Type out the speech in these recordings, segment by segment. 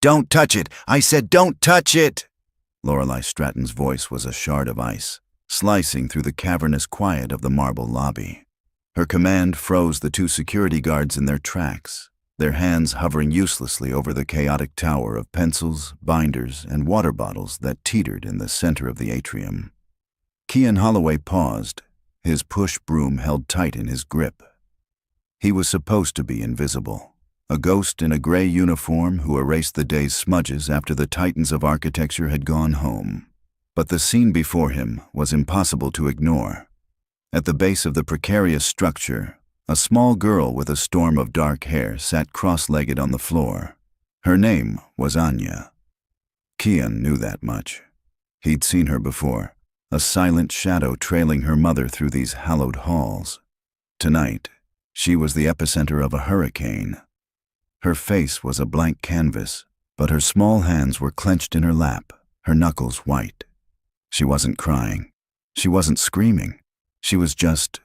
"Don't touch it! I said don't touch it!" Lorelei Stratton's voice was a shard of ice, slicing through the cavernous quiet of the marble lobby. Her command froze the two security guards in their tracks, their hands hovering uselessly over the chaotic tower of pencils, binders, and water bottles that teetered in the center of the atrium. Kean Holloway paused, his push broom held tight in his grip. He was supposed to be invisible, a ghost in a gray uniform who erased the day's smudges after the titans of architecture had gone home. But the scene before him was impossible to ignore. At the base of the precarious structure, a small girl with a storm of dark hair sat cross-legged on the floor. Her name was Anya. Kean knew that much. He'd seen her before, a silent shadow trailing her mother through these hallowed halls. Tonight, she was the epicenter of a hurricane. Her face was a blank canvas, but her small hands were clenched in her lap, her knuckles white. She wasn't crying. She wasn't screaming. She was just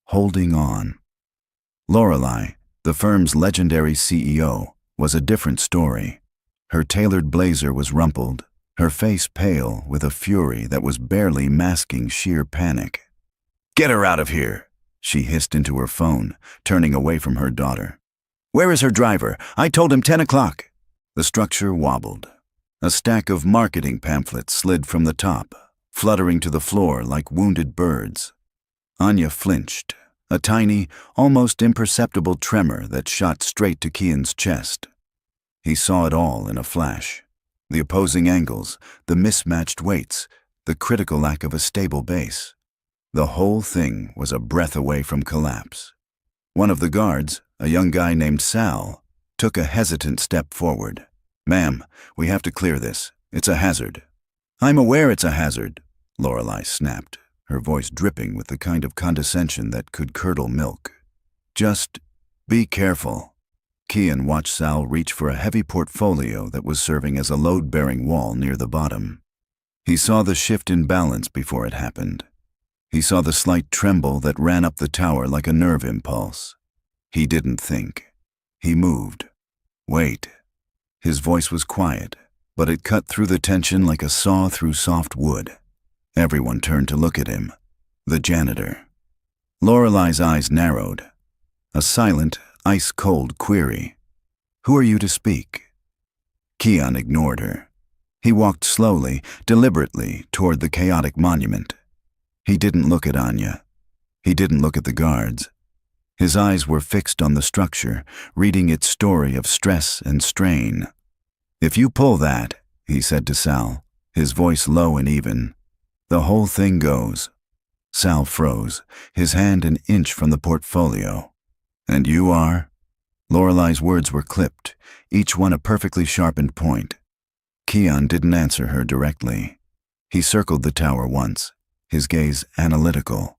holding on. Lorelei, the firm's legendary CEO, was a different story. Her tailored blazer was rumpled, her face pale with a fury that was barely masking sheer panic. "Get her out of here," she hissed into her phone, turning away from her daughter. "Where is her driver? I told him 10 o'clock. The structure wobbled. A stack of marketing pamphlets slid from the top, fluttering to the floor like wounded birds. Anya flinched, a tiny, almost imperceptible tremor that shot straight to Kean's chest. He saw it all in a flash. The opposing angles, the mismatched weights, the critical lack of a stable base. The whole thing was a breath away from collapse. One of the guards, a young guy named Sal, took a hesitant step forward. "Ma'am, we have to clear this. It's a hazard." "I'm aware it's a hazard," Lorelei snapped, her voice dripping with the kind of condescension that could curdle milk. "Just be careful." Kean watched Sal reach for a heavy portfolio that was serving as a load-bearing wall near the bottom. He saw the shift in balance before it happened. He saw the slight tremble that ran up the tower like a nerve impulse. He didn't think. He moved. "Wait." His voice was quiet, but it cut through the tension like a saw through soft wood. Everyone turned to look at him. The janitor. Lorelei's eyes narrowed. A silent, ice-cold query. "Who are you to speak?" Kean ignored her. He walked slowly, deliberately, toward the chaotic monument. He didn't look at Anya. He didn't look at the guards. His eyes were fixed on the structure, reading its story of stress and strain. "If you pull that," he said to Sal, his voice low and even, "the whole thing goes." Sal froze, his hand an inch from the portfolio. "And you are?" Lorelei's words were clipped, each one a perfectly sharpened point. Kean didn't answer her directly. He circled the tower once, his gaze analytical.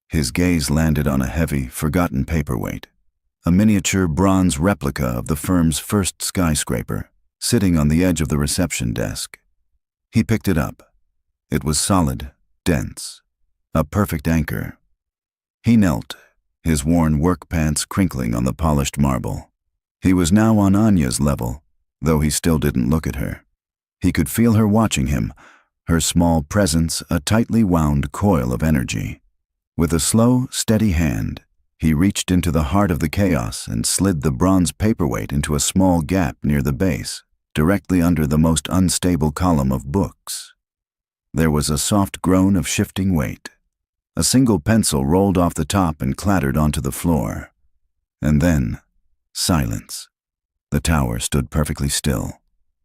His gaze landed on a heavy, forgotten paperweight, a miniature bronze replica of the firm's first skyscraper, sitting on the edge of the reception desk. He picked it up. It was solid, dense, a perfect anchor. He knelt, his worn work pants crinkling on the polished marble. He was now on Anya's level, though he still didn't look at her. He could feel her watching him, her small presence a tightly wound coil of energy. With a slow, steady hand, he reached into the heart of the chaos and slid the bronze paperweight into a small gap near the base, directly under the most unstable column of books. There was a soft groan of shifting weight. A single pencil rolled off the top and clattered onto the floor. And then, silence. The tower stood perfectly still,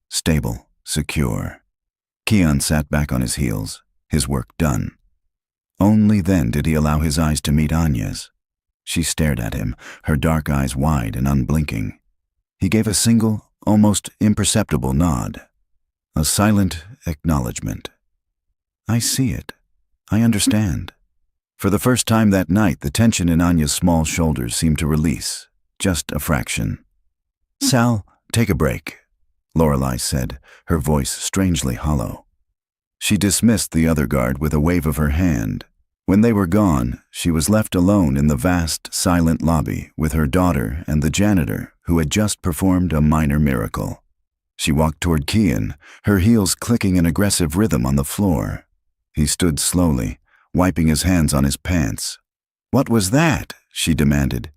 stable, secure. Kean sat back on his heels, his work done. Only then did he allow his eyes to meet Anya's. She stared at him, her dark eyes wide and unblinking. He gave a single, almost imperceptible nod. A silent acknowledgement. "I see it. I understand." For the first time that night, the tension in Anya's small shoulders seemed to release, just a fraction. "Sal, take a break," Lorelei said, her voice strangely hollow. She dismissed the other guard with a wave of her hand. When they were gone, she was left alone in the vast, silent lobby with her daughter and the janitor who had just performed a minor miracle. She walked toward Kian, her heels clicking in aggressive rhythm on the floor. He stood slowly, wiping his hands on his pants. "What was that?" she demanded.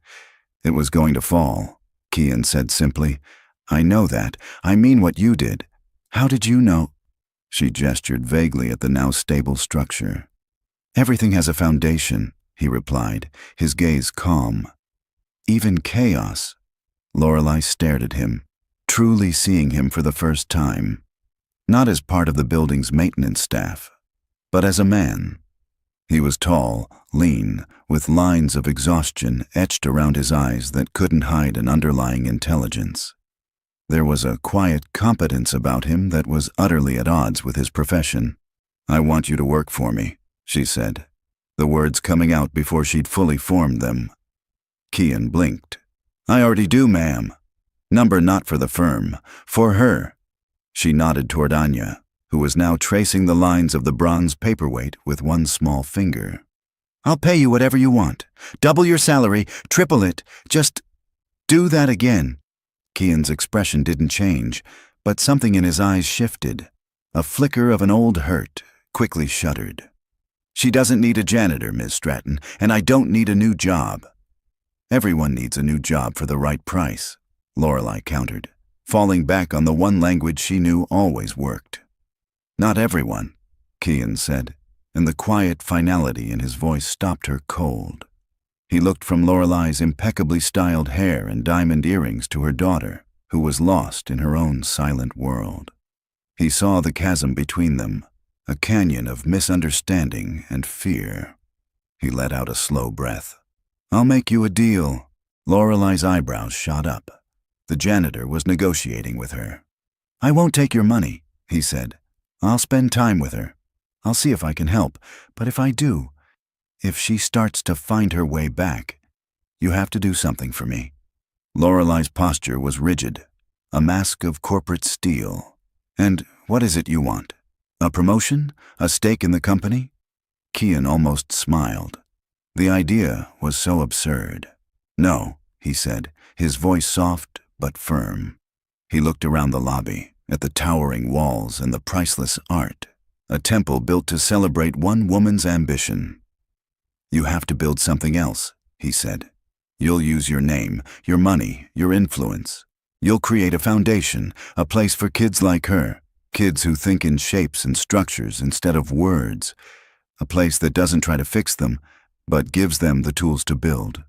"It was going to fall," Kian said simply. "I know that. I mean what you did. How did you know?" She gestured vaguely at the now stable structure. "Everything has a foundation," he replied, his gaze calm. "Even chaos." Lorelei stared at him, truly seeing him for the first time. Not as part of the building's maintenance staff, but as a man. He was tall, lean, with lines of exhaustion etched around his eyes that couldn't hide an underlying intelligence. There was a quiet competence about him that was utterly at odds with his profession. "I want you to work for me," she said, the words coming out before she'd fully formed them. Kian blinked. "I already do, ma'am. Number not for the firm, for her." She nodded toward Anya, who was now tracing the lines of the bronze paperweight with one small finger. "I'll pay you whatever you want. Double your salary, triple it. Just do that again." Kian's expression didn't change, but something in his eyes shifted. A flicker of an old hurt, quickly shuddered. "She doesn't need a janitor, Ms. Stratton, and I don't need a new job." "Everyone needs a new job for the right price," Lorelei countered, falling back on the one language she knew always worked. "Not everyone," Kian said, and the quiet finality in his voice stopped her cold. He looked from Lorelei's impeccably styled hair and diamond earrings to her daughter, who was lost in her own silent world. He saw the chasm between them, a canyon of misunderstanding and fear. He let out a slow breath. "I'll make you a deal." Lorelei's eyebrows shot up. The janitor was negotiating with her. "I won't take your money," he said. "I'll spend time with her. I'll see if I can help, but if I do, if she starts to find her way back, you have to do something for me." Lorelei's posture was rigid, a mask of corporate steel. "And what is it you want? A promotion? A stake in the company?" Kian almost smiled. The idea was so absurd. "No," he said, his voice soft but firm. He looked around the lobby, at the towering walls and the priceless art, a temple built to celebrate one woman's ambition. "You have to build something else," he said. "You'll use your name, your money, your influence. You'll create a foundation, a place for kids like her, kids who think in shapes and structures instead of words, a place that doesn't try to fix them, but gives them the tools to build.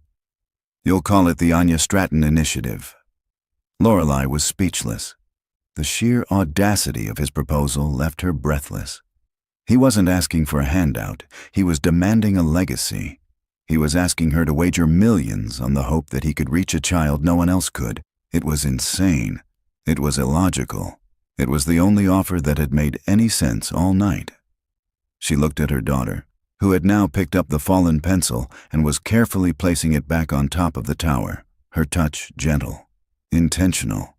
You'll call it the Anya Stratton Initiative." Lorelei was speechless. The sheer audacity of his proposal left her breathless. He wasn't asking for a handout. He was demanding a legacy. He was asking her to wager millions on the hope that he could reach a child no one else could. It was insane. It was illogical. It was the only offer that had made any sense all night. She looked at her daughter, who had now picked up the fallen pencil and was carefully placing it back on top of the tower, her touch gentle, intentional.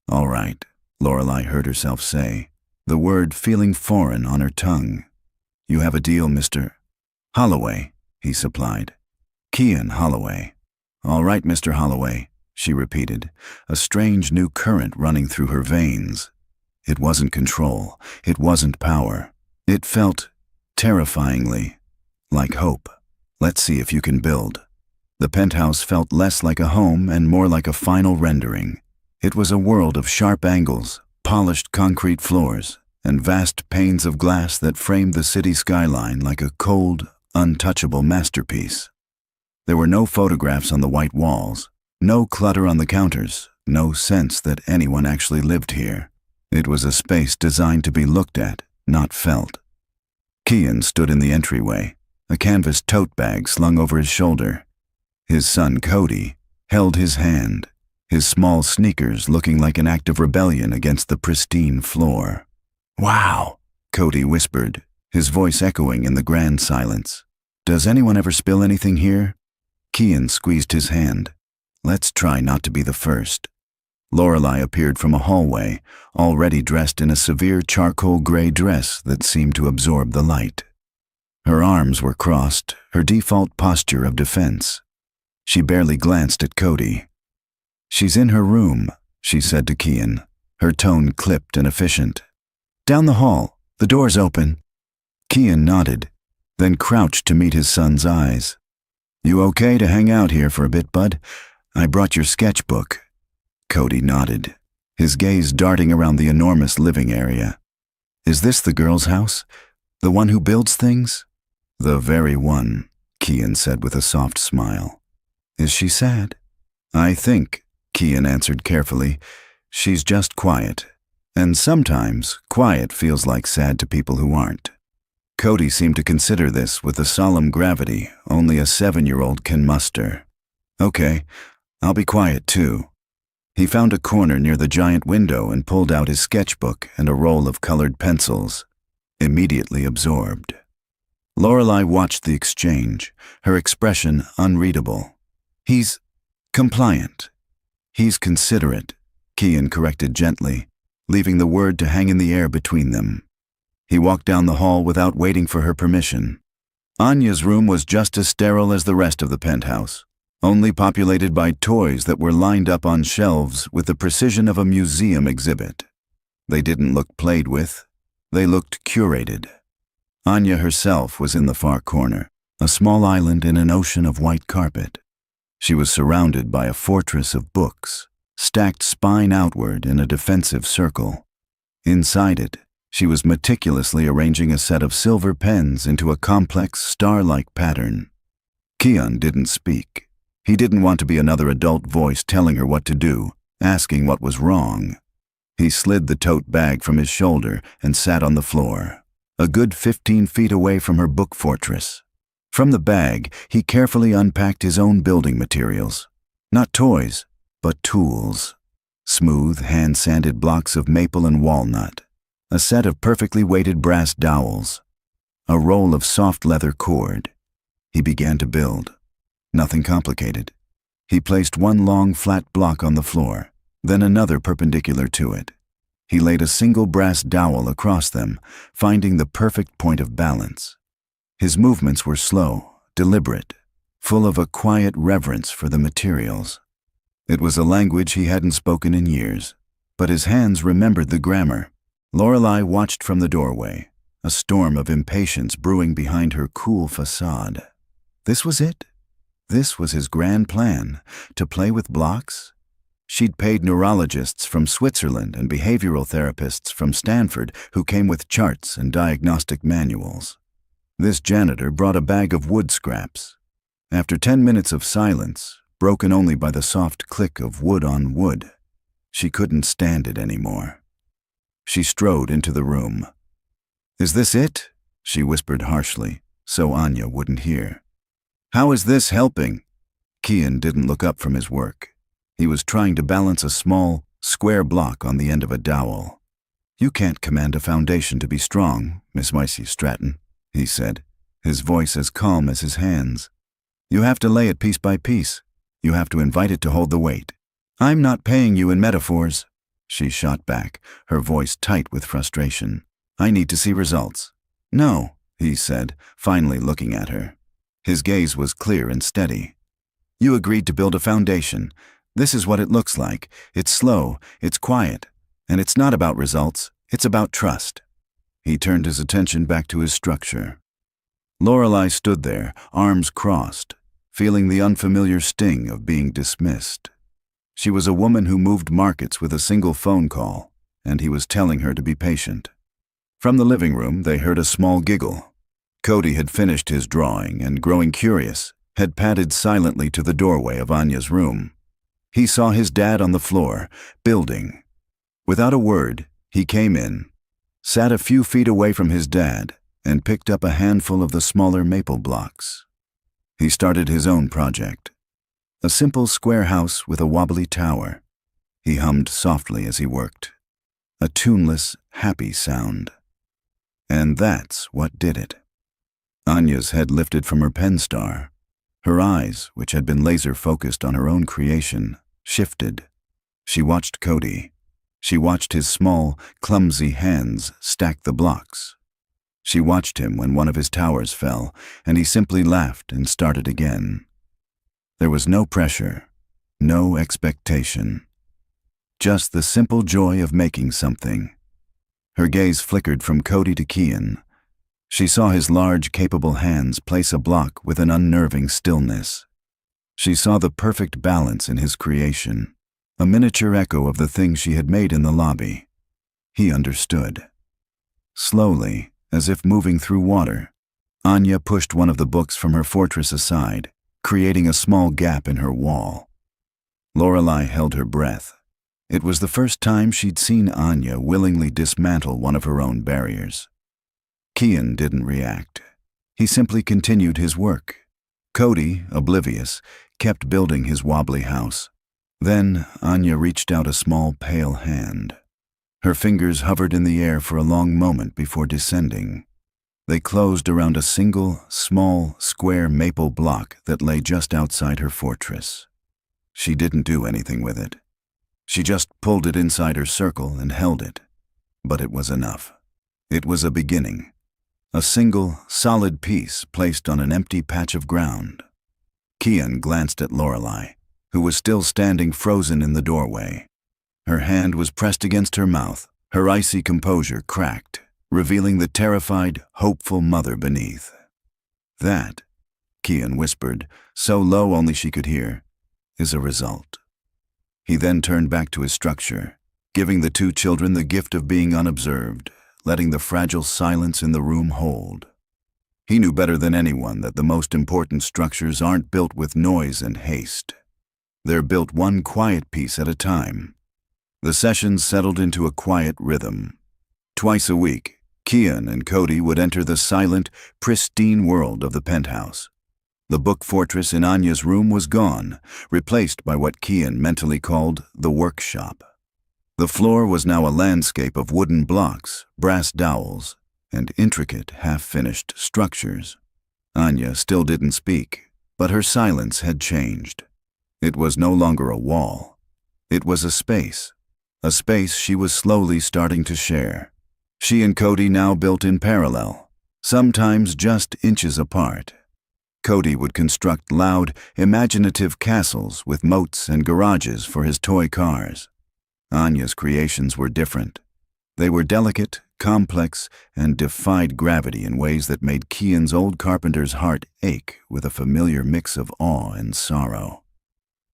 "All right," Lorelei heard herself say, the word feeling foreign on her tongue. "You have a deal, Mr. Holloway," he supplied. "Kian Holloway." "All right, Mr. Holloway," she repeated, a strange new current running through her veins. It wasn't control. It wasn't power. It felt terrifyingly like hope. "Let's see if you can build." The penthouse felt less like a home and more like a final rendering. It was a world of sharp angles, polished concrete floors, and vast panes of glass that framed the city skyline like a cold, untouchable masterpiece. There were no photographs on the white walls, no clutter on the counters, no sense that anyone actually lived here. It was a space designed to be looked at, not felt. Kian stood in the entryway, a canvas tote bag slung over his shoulder. His son, Cody, held his hand, his small sneakers looking like an act of rebellion against the pristine floor. "Wow," Cody whispered, his voice echoing in the grand silence. "Does anyone ever spill anything here?" Kian squeezed his hand. "Let's try not to be the first." Lorelei appeared from a hallway, already dressed in a severe charcoal gray dress that seemed to absorb the light. Her arms were crossed, her default posture of defense. She barely glanced at Cody. "She's in her room," she said to Kian, her tone clipped and efficient. "Down the hall. The door's open." Kian nodded, then crouched to meet his son's eyes. "You okay to hang out here for a bit, bud? I brought your sketchbook." Cody nodded, his gaze darting around the enormous living area. "Is this the girl's house? The one who builds things?" "The very one," Kian said with a soft smile. "Is she sad?" "I think," Kian answered carefully, "she's just quiet. And sometimes, quiet feels like sad to people who aren't." Cody seemed to consider this with the solemn gravity only a 7-year-old can muster. "Okay, I'll be quiet too." He found a corner near the giant window and pulled out his sketchbook and a roll of colored pencils, immediately absorbed. Lorelei watched the exchange, her expression unreadable. "He's compliant. He's considerate," Kian corrected gently, leaving the word to hang in the air between them. He walked down the hall without waiting for her permission. Anya's room was just as sterile as the rest of the penthouse, only populated by toys that were lined up on shelves with the precision of a museum exhibit. They didn't look played with, they looked curated. Anya herself was in the far corner, a small island in an ocean of white carpet. She was surrounded by a fortress of books, stacked spine outward in a defensive circle. Inside it, she was meticulously arranging a set of silver pens into a complex star-like pattern. Kian didn't speak. He didn't want to be another adult voice telling her what to do, asking what was wrong. He slid the tote bag from his shoulder and sat on the floor, a good 15 feet away from her book fortress. From the bag, he carefully unpacked his own building materials. Not toys, but tools. Smooth, hand-sanded blocks of maple and walnut, a set of perfectly weighted brass dowels, a roll of soft leather cord. He began to build. Nothing complicated. He placed one long flat block on the floor, then another perpendicular to it. He laid a single brass dowel across them, finding the perfect point of balance. His movements were slow, deliberate, full of a quiet reverence for the materials. It was a language he hadn't spoken in years, but his hands remembered the grammar. Lorelei watched from the doorway, a storm of impatience brewing behind her cool facade. This was it? This was his grand plan, to play with blocks? She'd paid neurologists from Switzerland and behavioral therapists from Stanford who came with charts and diagnostic manuals. This janitor brought a bag of wood scraps. After 10 minutes of silence, broken only by the soft click of wood on wood, she couldn't stand it anymore. She strode into the room. "Is this it?" she whispered harshly, so Anya wouldn't hear. "How is this helping?" Kian didn't look up from his work. He was trying to balance a small, square block on the end of a dowel. "You can't command a foundation to be strong, Miss Micey Stratton," he said, his voice as calm as his hands. "You have to lay it piece by piece. You have to invite it to hold the weight." "I'm not paying you in metaphors," she shot back, her voice tight with frustration. "I need to see results." "No," he said, finally looking at her. His gaze was clear and steady. "You agreed to build a foundation. This is what it looks like. It's slow, it's quiet, and it's not about results, it's about trust." He turned his attention back to his structure. Lorelei stood there, arms crossed, feeling the unfamiliar sting of being dismissed. She was a woman who moved markets with a single phone call, and he was telling her to be patient. From the living room, they heard a small giggle. Cody had finished his drawing and, growing curious, had padded silently to the doorway of Anya's room. He saw his dad on the floor, building. Without a word, he came in, sat a few feet away from his dad, and picked up a handful of the smaller maple blocks. He started his own project. A simple square house with a wobbly tower. He hummed softly as he worked. A tuneless, happy sound. And that's what did it. Anya's head lifted from her pen star. Her eyes, which had been laser-focused on her own creation, shifted. She watched Cody. She watched his small, clumsy hands stack the blocks. She watched him when one of his towers fell, and he simply laughed and started again. There was no pressure, no expectation. just the simple joy of making something. Her gaze flickered from Cody to Kian. She saw his large, capable hands place a block with an unnerving stillness. She saw the perfect balance in his creation, a miniature echo of the thing she had made in the lobby. He understood. Slowly, as if moving through water, Anya pushed one of the books from her fortress aside, creating a small gap in her wall. Lorelei held her breath. It was the first time she'd seen Anya willingly dismantle one of her own barriers. Kian didn't react. He simply continued his work. Cody, oblivious, kept building his wobbly house. Then Anya reached out a small, pale hand. Her fingers hovered in the air for a long moment before descending. They closed around a single, small, square maple block that lay just outside her fortress. She didn't do anything with it. She just pulled it inside her circle and held it. But it was enough. It was a beginning. A single, solid piece placed on an empty patch of ground. Kian glanced at Lorelei, who was still standing frozen in the doorway. Her hand was pressed against her mouth, her icy composure cracked, revealing the terrified, hopeful mother beneath. "That," Kian whispered, so low only she could hear, "is a result." He then turned back to his structure, giving the two children the gift of being unobserved, letting the fragile silence in the room hold. He knew better than anyone that the most important structures aren't built with noise and haste. They're built one quiet piece at a time. The sessions settled into a quiet rhythm. Twice a week, Kian and Cody would enter the silent, pristine world of the penthouse. The book fortress in Anya's room was gone, replaced by what Kian mentally called the workshop. The floor was now a landscape of wooden blocks, brass dowels, and intricate, half-finished structures. Anya still didn't speak, but her silence had changed. It was no longer a wall. It was a space she was slowly starting to share. She and Cody now built in parallel, sometimes just inches apart. Cody would construct loud, imaginative castles with moats and garages for his toy cars. Anya's creations were different. They were delicate, complex, and defied gravity in ways that made Kian's old carpenter's heart ache with a familiar mix of awe and sorrow.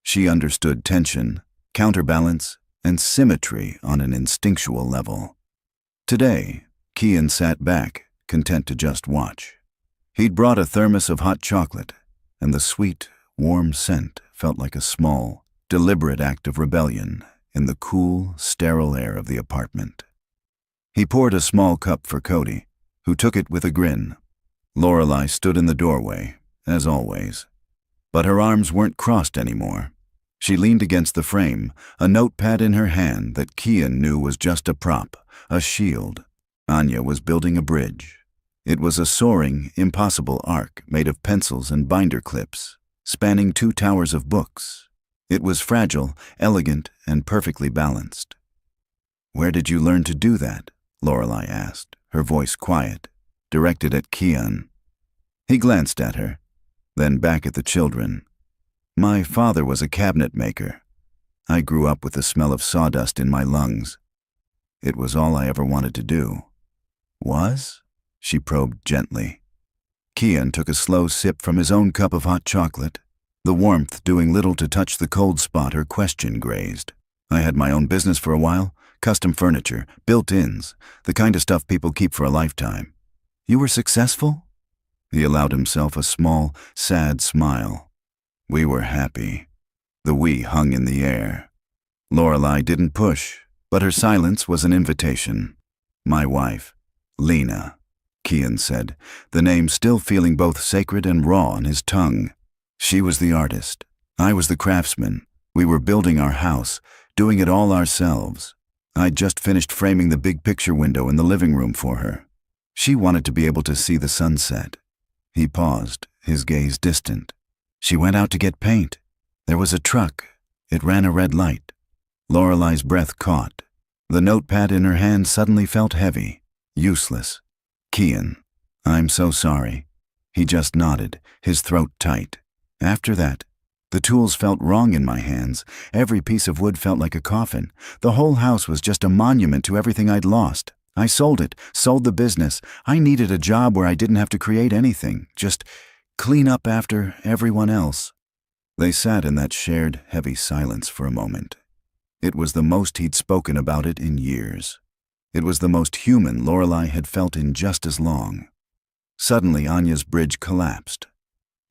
She understood tension, counterbalance, and symmetry on an instinctual level. Today, Kian sat back, content to just watch. He'd brought a thermos of hot chocolate, and the sweet, warm scent felt like a small, deliberate act of rebellion in the cool, sterile air of the apartment. He poured a small cup for Cody, who took it with a grin. Lorelei stood in the doorway, as always. But her arms weren't crossed anymore. She leaned against the frame, a notepad in her hand that Kian knew was just a prop, a shield. Anya was building a bridge. It was a soaring, impossible arc made of pencils and binder clips, spanning 2 towers of books. It was fragile, elegant, and perfectly balanced. "Where did you learn to do that?" Lorelei asked, her voice quiet, directed at Kian. He glanced at her, then back at the children. "My father was a cabinet maker. I grew up with the smell of sawdust in my lungs. It was all I ever wanted to do." "Was?" she probed gently. Kian took a slow sip from his own cup of hot chocolate, the warmth doing little to touch the cold spot her question grazed. "I had my own business for a while, custom furniture, built-ins, the kind of stuff people keep for a lifetime." "You were successful?" He allowed himself a small, sad smile. "We were happy." The "we" hung in the air. Lorelei didn't push, but her silence was an invitation. "My wife, Lena," Kian said, the name still feeling both sacred and raw on his tongue. "She was the artist. I was the craftsman. We were building our house, doing it all ourselves. I'd just finished framing the big picture window in the living room for her. She wanted to be able to see the sunset." He paused, his gaze distant. "She went out to get paint. There was a truck. It ran a red light." Lorelei's breath caught. The notepad in her hand suddenly felt heavy, useless. "Kian, I'm so sorry." He just nodded, his throat tight. "After that, The tools felt wrong in my hands. Every piece of wood felt like a coffin. The whole house was just a monument to everything I'd lost. I sold it, sold the business. I needed a job where I didn't have to create anything, just clean up after everyone else. They sat in that shared, heavy silence for a moment. It was the most he'd spoken about it in years. It was the most human Lorelei had felt in just as long. Suddenly, Anya's bridge collapsed.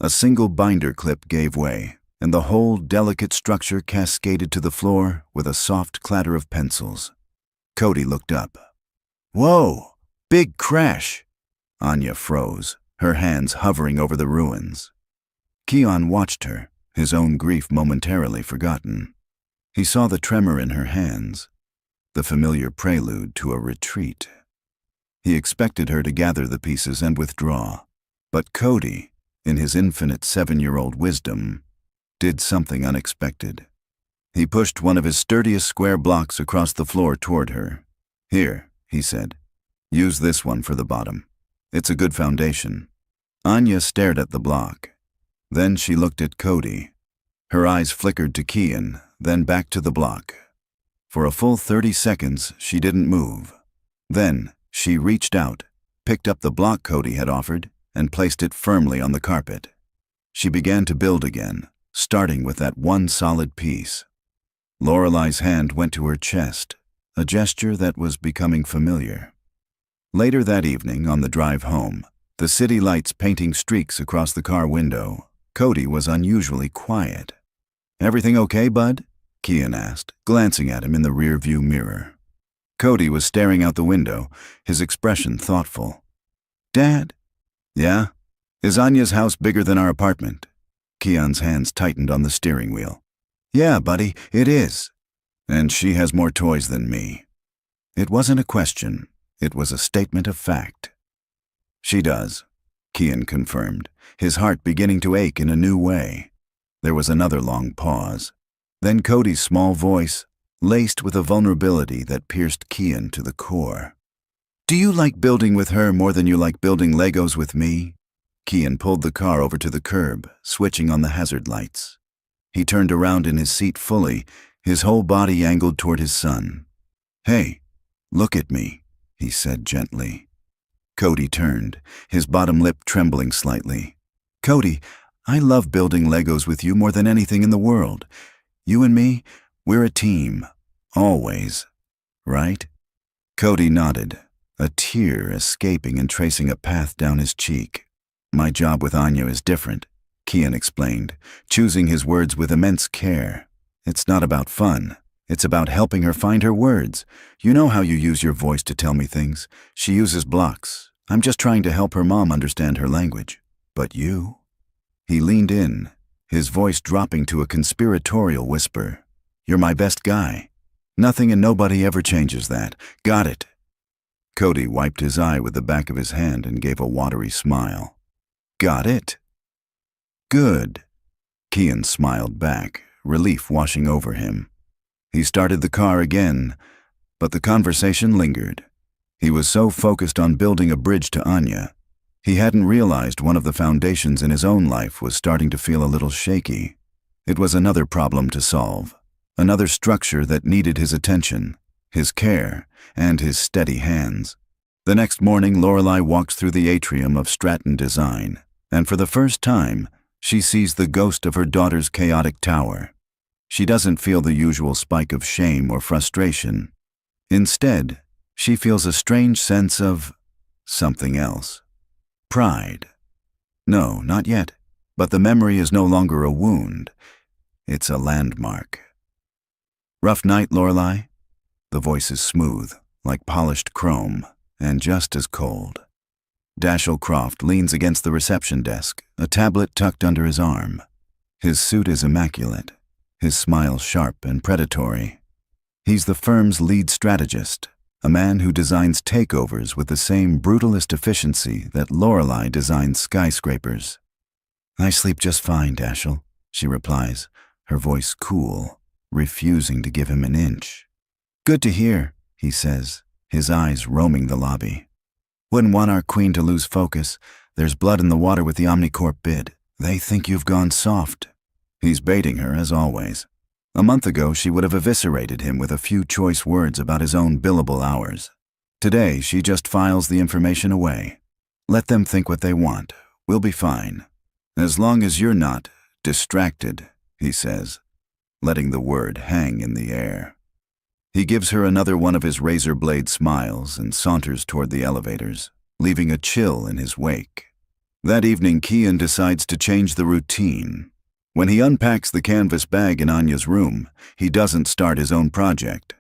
A single binder clip gave way, and the whole delicate structure cascaded to the floor with a soft clatter of pencils. Cody looked up. "Whoa! Big crash!" Anya froze, her hands hovering over the ruins. Keon watched her, his own grief momentarily forgotten. He saw the tremor in her hands, the familiar prelude to a retreat. He expected her to gather the pieces and withdraw, but Cody, in his infinite 7-year-old wisdom, did something unexpected. He pushed one of his sturdiest square blocks across the floor toward her. "Here," he said. "Use this one for the bottom. It's a good foundation." Anya stared at the block. Then she looked at Cody. Her eyes flickered to Keon, then back to the block. For a full 30 seconds, she didn't move. Then, she reached out, picked up the block Cody had offered, and placed it firmly on the carpet. She began to build again, starting with that one solid piece. Lorelei's hand went to her chest, a gesture that was becoming familiar. Later that evening, on the drive home, the city lights painting streaks across the car window, Cody was unusually quiet. "Everything okay, bud?" Keon asked, glancing at him in the rear-view mirror. Cody was staring out the window, his expression thoughtful. "Dad?" "Yeah? Is Anya's house bigger than our apartment?" Keon's hands tightened on the steering wheel. "Yeah, buddy, it is. And she has more toys than me." It wasn't a question. It was a statement of fact. "She does," Keon confirmed, his heart beginning to ache in a new way. There was another long pause. Then Cody's small voice, laced with a vulnerability that pierced Keon to the core. "Do you like building with her more than you like building Legos with me?" Keon pulled the car over to the curb, switching on the hazard lights. He turned around in his seat fully, his whole body angled toward his son. "Hey, look at me," he said gently. Cody turned, his bottom lip trembling slightly. "Cody, I love building Legos with you more than anything in the world. You and me, we're a team. Always. Right?" Cody nodded, a tear escaping and tracing a path down his cheek. "My job with Anya is different," Keon explained, choosing his words with immense care. "It's not about fun. It's about helping her find her words. You know how you use your voice to tell me things. She uses blocks. I'm just trying to help her mom understand her language. But you?" He leaned in, his voice dropping to a conspiratorial whisper. "You're my best guy. Nothing and nobody ever changes that. Got it?" Cody wiped his eye with the back of his hand and gave a watery smile. "Got it?" "Good." Keon smiled back, relief washing over him. He started the car again, but the conversation lingered. He was so focused on building a bridge to Anya, he hadn't realized one of the foundations in his own life was starting to feel a little shaky. It was another problem to solve, another structure that needed his attention, his care, and his steady hands. The next morning, Lorelei walks through the atrium of Stratton Design, and for the first time, she sees the ghost of her daughter's chaotic tower. She doesn't feel the usual spike of shame or frustration. Instead, she feels a strange sense of something else. Pride. No, not yet, but the memory is no longer a wound. It's a landmark. "Rough night, Lorelei?" The voice is smooth, like polished chrome, and just as cold. Dashiell Croft leans against the reception desk, a tablet tucked under his arm. His suit is immaculate, his smile sharp and predatory. He's the firm's lead strategist, a man who designs takeovers with the same brutalist efficiency that Lorelei designs skyscrapers. "I sleep just fine, Dashiell," she replies, her voice cool, refusing to give him an inch. "Good to hear," he says, his eyes roaming the lobby. "Wouldn't want our queen to lose focus. There's blood in the water with the Omnicorp bid. They think you've gone soft." He's baiting her as always. A month ago, she would have eviscerated him with a few choice words about his own billable hours. Today, she just files the information away. Let them think what they want. We'll be fine. As long as you're not distracted, he says, letting the word hang in the air. He gives her another one of his razor blade smiles and saunters toward the elevators, leaving a chill in his wake. That evening, Kian decides to change the routine. When he unpacks the canvas bag in Anya's room, he doesn't start his own project.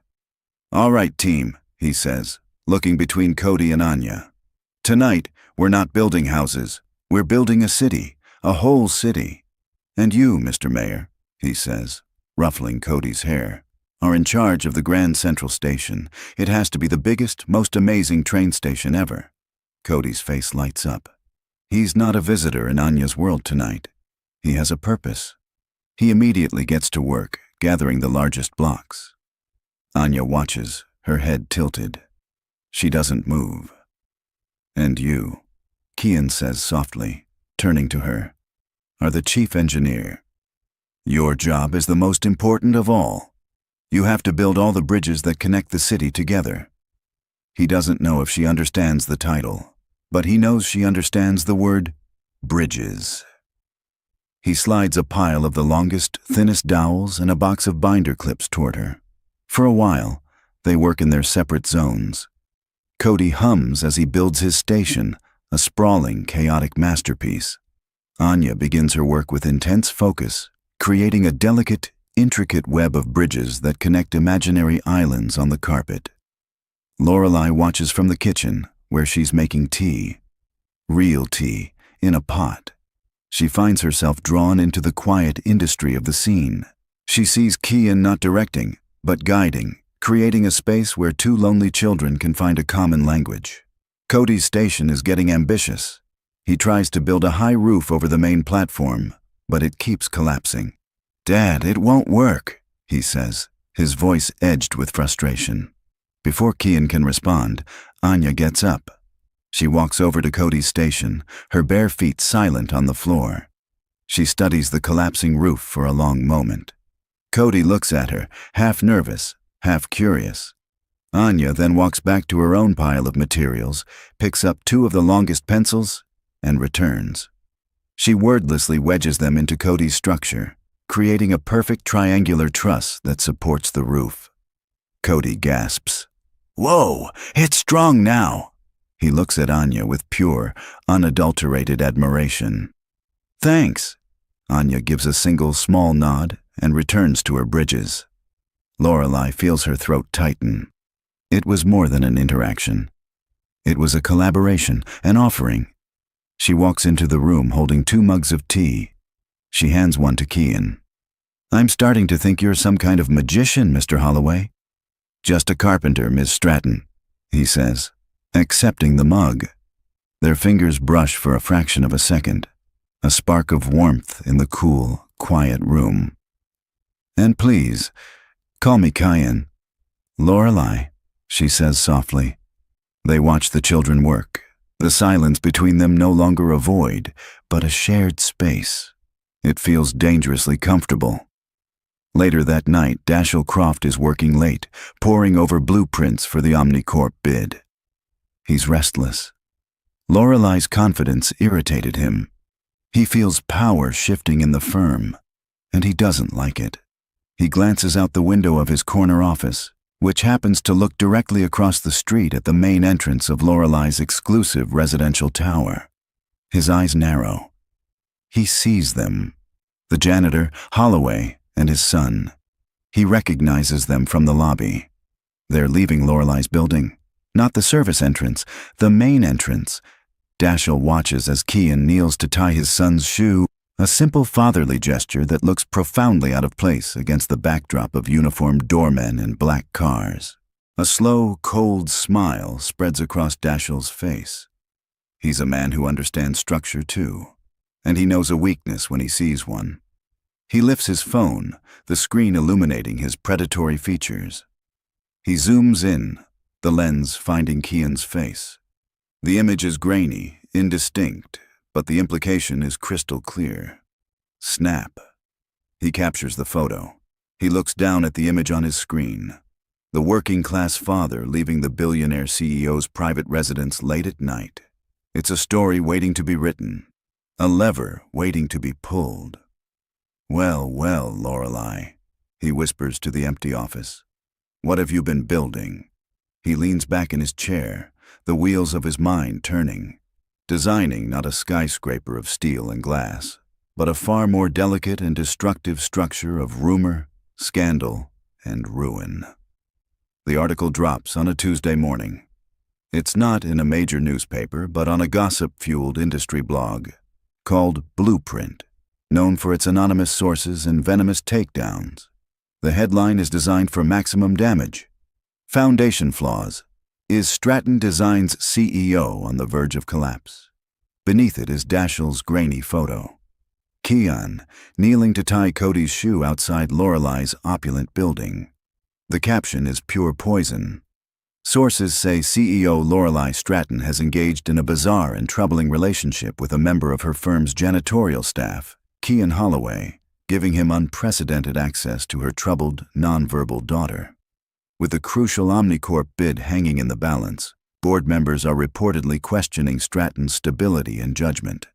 "All right, team," he says, looking between Cody and Anya. "Tonight, we're not building houses. We're building a city, a whole city. And you, Mr. Mayor," he says, ruffling Cody's hair, "are in charge of the Grand Central Station. It has to be the biggest, most amazing train station ever." Cody's face lights up. He's not a visitor in Anya's world tonight. He has a purpose. He immediately gets to work, gathering the largest blocks. Anya watches, her head tilted. She doesn't move. "And you," Kian says softly, turning to her, "are the chief engineer. Your job is the most important of all. You have to build all the bridges that connect the city together." He doesn't know if she understands the title, but he knows she understands the word bridges. He slides a pile of the longest, thinnest dowels and a box of binder clips toward her. For a while, they work in their separate zones. Cody hums as he builds his station, a sprawling, chaotic masterpiece. Anya begins her work with intense focus, creating a delicate, intricate web of bridges that connect imaginary islands on the carpet. Lorelei watches from the kitchen, where she's making tea. Real tea, in a pot. She finds herself drawn into the quiet industry of the scene. She sees Kian not directing, but guiding, creating a space where two lonely children can find a common language. Cody's station is getting ambitious. He tries to build a high roof over the main platform, but it keeps collapsing. "Dad, it won't work," he says, his voice edged with frustration. Before Kian can respond, Anya gets up. She walks over to Cody's station, her bare feet silent on the floor. She studies the collapsing roof for a long moment. Cody looks at her, half nervous, half curious. Anya then walks back to her own pile of materials, picks up two of the longest pencils, and returns. She wordlessly wedges them into Cody's structure, creating a perfect triangular truss that supports the roof. Cody gasps. "Whoa, it's strong now." He looks at Anya with pure, unadulterated admiration. "Thanks." Anya gives a single small nod and returns to her bridges. Lorelei feels her throat tighten. It was more than an interaction. It was a collaboration, an offering. She walks into the room holding 2 mugs of tea. She hands one to Kian. "I'm starting to think you're some kind of magician, Mr. Holloway." "Just a carpenter, Miss Stratton," he says, accepting the mug. Their fingers brush for a fraction of a second, a spark of warmth in the cool, quiet room. "And please, call me Kian." "Lorelei," she says softly. They watch the children work, the silence between them no longer a void, but a shared space. It feels dangerously comfortable. Later that night, Dashiell Croft is working late, poring over blueprints for the Omnicorp bid. He's restless. Lorelei's confidence irritated him. He feels power shifting in the firm, and he doesn't like it. He glances out the window of his corner office, which happens to look directly across the street at the main entrance of Lorelei's exclusive residential tower. His eyes narrow. He sees them. The janitor, Holloway, and his son. He recognizes them from the lobby. They're leaving Lorelei's building. Not the service entrance, the main entrance. Dashiell watches as Kian kneels to tie his son's shoe, a simple fatherly gesture that looks profoundly out of place against the backdrop of uniformed doormen in black cars. A slow, cold smile spreads across Dashiell's face. He's a man who understands structure too, and he knows a weakness when he sees one. He lifts his phone, the screen illuminating his predatory features. He zooms in, the lens finding Kian's face. The image is grainy, indistinct, but the implication is crystal clear. Snap. He captures the photo. He looks down at the image on his screen. The working-class father leaving the billionaire CEO's private residence late at night. It's a story waiting to be written. A lever waiting to be pulled. "Well, well, Lorelei," he whispers to the empty office. "What have you been building?" He leans back in his chair, the wheels of his mind turning. Designing not a skyscraper of steel and glass, but a far more delicate and destructive structure of rumor, scandal, and ruin. The article drops on a Tuesday morning. It's not in a major newspaper, but on a gossip-fueled industry blog called Blueprint, known for its anonymous sources and venomous takedowns. The headline is designed for maximum damage. Foundation flaws. Is Stratton Design's CEO on the verge of collapse? Beneath it is Dashiell's grainy photo. Keon, kneeling to tie Cody's shoe outside Lorelei's opulent building. The caption is pure poison. Sources say CEO Lorelei Stratton has engaged in a bizarre and troubling relationship with a member of her firm's janitorial staff, Keon Holloway, giving him unprecedented access to her troubled, nonverbal daughter. With the crucial Omnicorp bid hanging in the balance, board members are reportedly questioning Stratton's stability and judgment.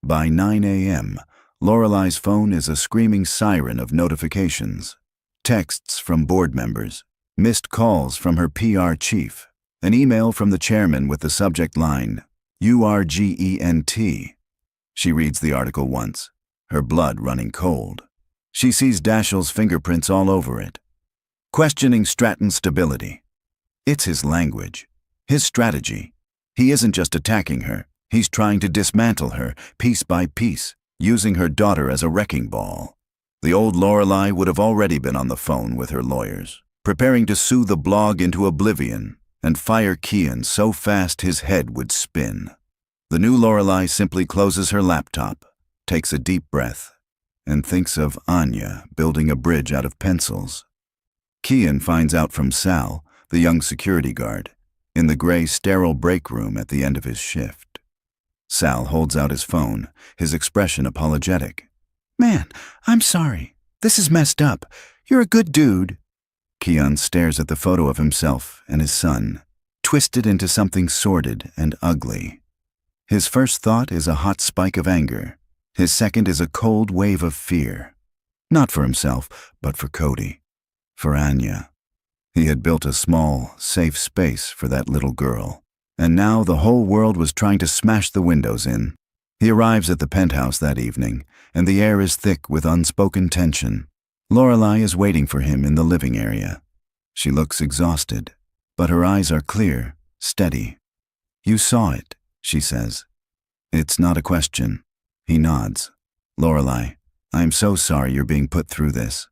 By 9 a.m., Lorelei's phone is a screaming siren of notifications. Texts from board members, missed calls from her PR chief, an email from the chairman with the subject line, URGENT. She reads the article once, her blood running cold. She sees Dashiell's fingerprints all over it. Questioning Stratton's stability. It's his language, his strategy. He isn't just attacking her, he's trying to dismantle her, piece by piece, using her daughter as a wrecking ball. The old Lorelei would have already been on the phone with her lawyers, preparing to sue the blog into oblivion and fire Keon so fast his head would spin. The new Lorelei simply closes her laptop, takes a deep breath, and thinks of Anya building a bridge out of pencils. Keon finds out from Sal, the young security guard, in the gray, sterile break room at the end of his shift. Sal holds out his phone, his expression apologetic. "Man, I'm sorry. This is messed up. You're a good dude." Keon stares at the photo of himself and his son, twisted into something sordid and ugly. His first thought is a hot spike of anger. His second is a cold wave of fear. Not for himself, but for Cody. For Anya. He had built a small, safe space for that little girl, and now the whole world was trying to smash the windows in. He arrives at the penthouse that evening, and the air is thick with unspoken tension. Lorelei is waiting for him in the living area. She looks exhausted, but her eyes are clear, steady. "You saw it," she says. It's not a question. He nods. "Lorelei, I'm so sorry you're being put through this."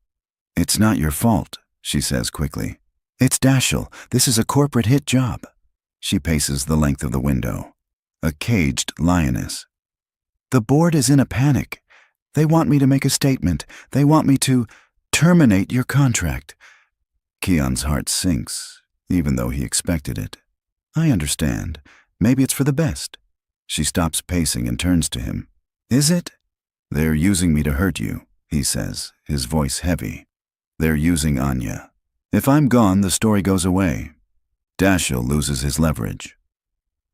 "It's not your fault," she says quickly. "It's Dashiell. This is a corporate hit job." She paces the length of the window. A caged lioness. "The board is in a panic. They want me to make a statement. They want me to terminate your contract." Keon's heart sinks, even though he expected it. "I understand. Maybe it's for the best." She stops pacing and turns to him. "Is it?" "They're using me to hurt you," he says, his voice heavy. "They're using Anya. If I'm gone, the story goes away. Dashiell loses his leverage."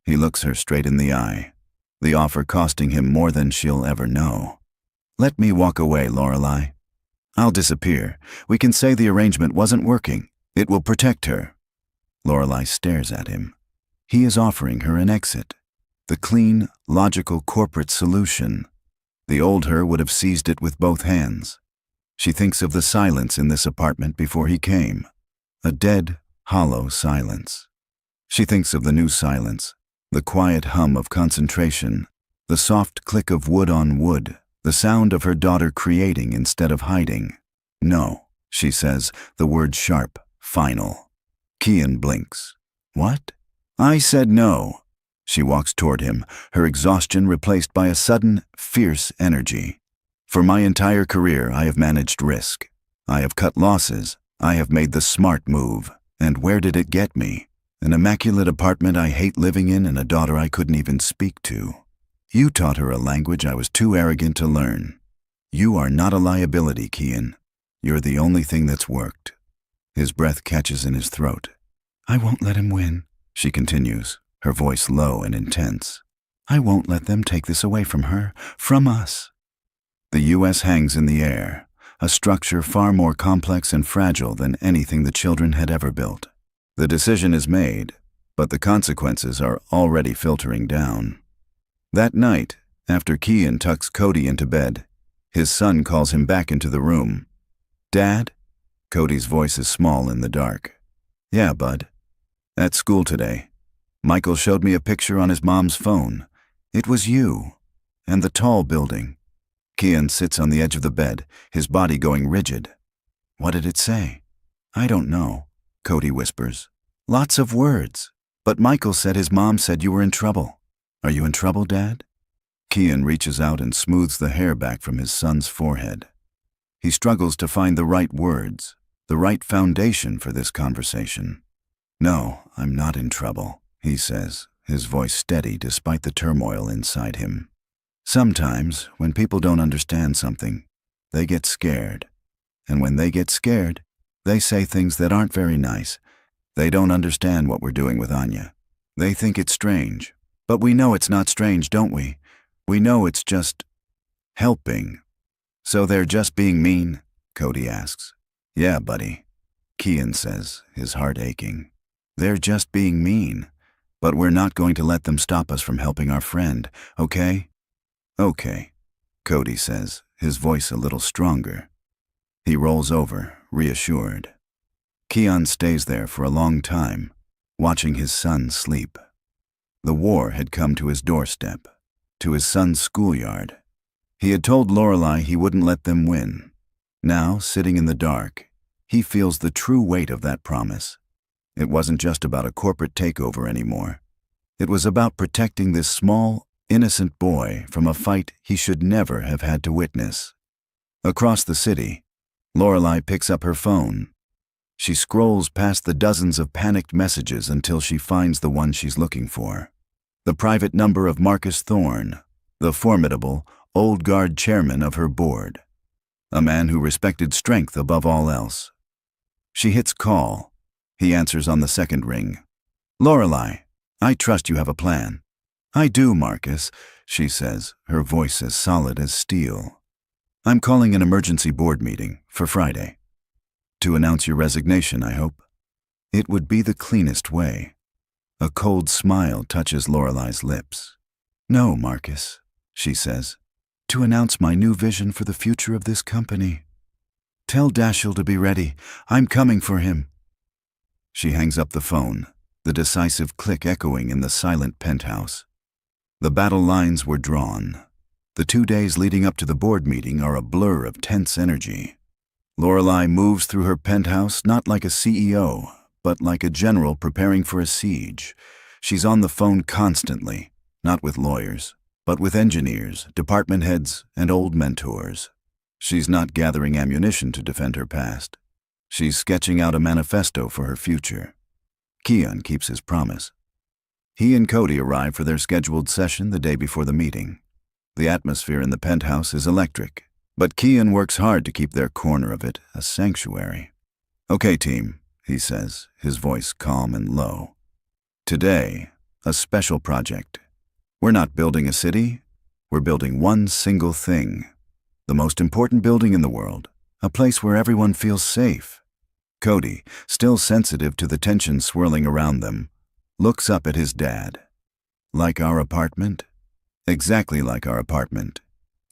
He looks her straight in the eye, the offer costing him more than she'll ever know. "Let me walk away, Lorelei. I'll disappear. We can say the arrangement wasn't working. It will protect her." Lorelei stares at him. He is offering her an exit. The clean, logical corporate solution. The old her would have seized it with both hands. She thinks of the silence in this apartment before he came. A dead, hollow silence. She thinks of the new silence, the quiet hum of concentration, the soft click of wood on wood, the sound of her daughter creating instead of hiding. "No," she says, the word sharp, final. Keon blinks. "What?" "I said no." She walks toward him, her exhaustion replaced by a sudden, fierce energy. "For my entire career, I have managed risk. I have cut losses. I have made the smart move. And where did it get me? An immaculate apartment I hate living in and a daughter I couldn't even speak to. You taught her a language I was too arrogant to learn. You are not a liability, Kian. You're the only thing that's worked. His breath catches in his throat. I won't let him win, she continues, her voice low and intense. I won't let them take this away from her, from us. The U.S. hangs in the air, a structure far more complex and fragile than anything the children had ever built. The decision is made, but the consequences are already filtering down. That night, after Kian tucks Cody into bed, his son calls him back into the room. Dad? Cody's voice is small in the dark. Yeah, bud. At school today, Michael showed me a picture on his mom's phone. It was you, and the tall building. Kian sits on the edge of the bed, his body going rigid. What did it say? I don't know, Cody whispers. Lots of words, but Michael said his mom said you were in trouble. Are you in trouble, Dad? Kian reaches out and smooths the hair back from his son's forehead. He struggles to find the right words, the right foundation for this conversation. No, I'm not in trouble, he says, his voice steady despite the turmoil inside him. Sometimes, when people don't understand something, they get scared. And when they get scared, they say things that aren't very nice. They don't understand what we're doing with Anya. They think it's strange. But we know it's not strange, don't we? We know it's just helping. So they're just being mean? Cody asks. Yeah, buddy, Kian says, his heart aching. They're just being mean. But we're not going to let them stop us from helping our friend, okay? Okay, Cody says, his voice a little stronger. He rolls over, reassured. Kian stays there for a long time, watching his son sleep. The war had come to his doorstep, to his son's schoolyard. He had told Lorelei he wouldn't let them win. Now, sitting in the dark, he feels the true weight of that promise. It wasn't just about a corporate takeover anymore. It was about protecting this small, innocent boy from a fight he should never have had to witness. Across the city, Lorelei picks up her phone. She scrolls past the dozens of panicked messages until she finds the one she's looking for. The private number of Marcus Thorne, the formidable, old guard chairman of her board. A man who respected strength above all else. She hits call. He answers on the second ring. Lorelei, I trust you have a plan. I do, Marcus, she says, her voice as solid as steel. I'm calling an emergency board meeting for Friday. To announce your resignation, I hope. It would be the cleanest way. A cold smile touches Lorelei's lips. No, Marcus, she says, to announce my new vision for the future of this company. Tell Dashiell to be ready. I'm coming for him. She hangs up the phone, the decisive click echoing in the silent penthouse. The battle lines were drawn. The 2 days leading up to the board meeting are a blur of tense energy. Lorelei moves through her penthouse not like a CEO, but like a general preparing for a siege. She's on the phone constantly, not with lawyers, but with engineers, department heads, and old mentors. She's not gathering ammunition to defend her past. She's sketching out a manifesto for her future. Kian keeps his promise. He and Cody arrive for their scheduled session the day before the meeting. The atmosphere in the penthouse is electric, but Kian works hard to keep their corner of it a sanctuary. Okay, team, he says, his voice calm and low. Today, a special project. We're not building a city, we're building one single thing. The most important building in the world, a place where everyone feels safe. Cody, still sensitive to the tension swirling around them, looks up at his dad. Like our apartment? Exactly like our apartment,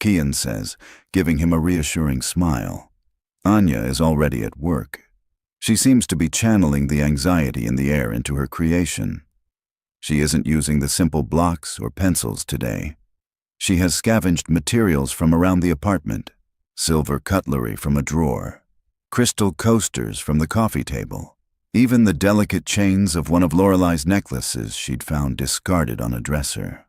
Kian says, giving him a reassuring smile. Anya is already at work. She seems to be channeling the anxiety in the air into her creation. She isn't using the simple blocks or pencils today. She has scavenged materials from around the apartment, silver cutlery from a drawer, crystal coasters from the coffee table, even the delicate chains of one of Lorelei's necklaces she'd found discarded on a dresser.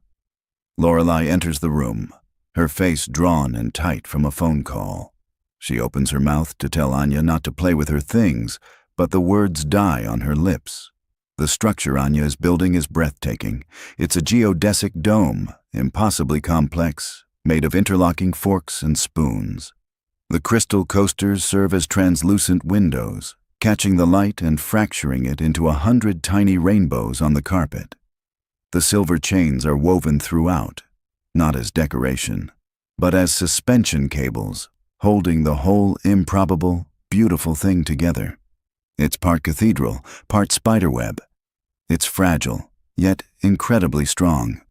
Lorelei enters the room, her face drawn and tight from a phone call. She opens her mouth to tell Anya not to play with her things, but the words die on her lips. The structure Anya is building is breathtaking. It's a geodesic dome, impossibly complex, made of interlocking forks and spoons. The crystal coasters serve as translucent windows, catching the light and fracturing it into 100 tiny rainbows on the carpet. The silver chains are woven throughout, not as decoration, but as suspension cables, holding the whole improbable, beautiful thing together. It's part cathedral, part spiderweb. It's fragile, yet incredibly strong.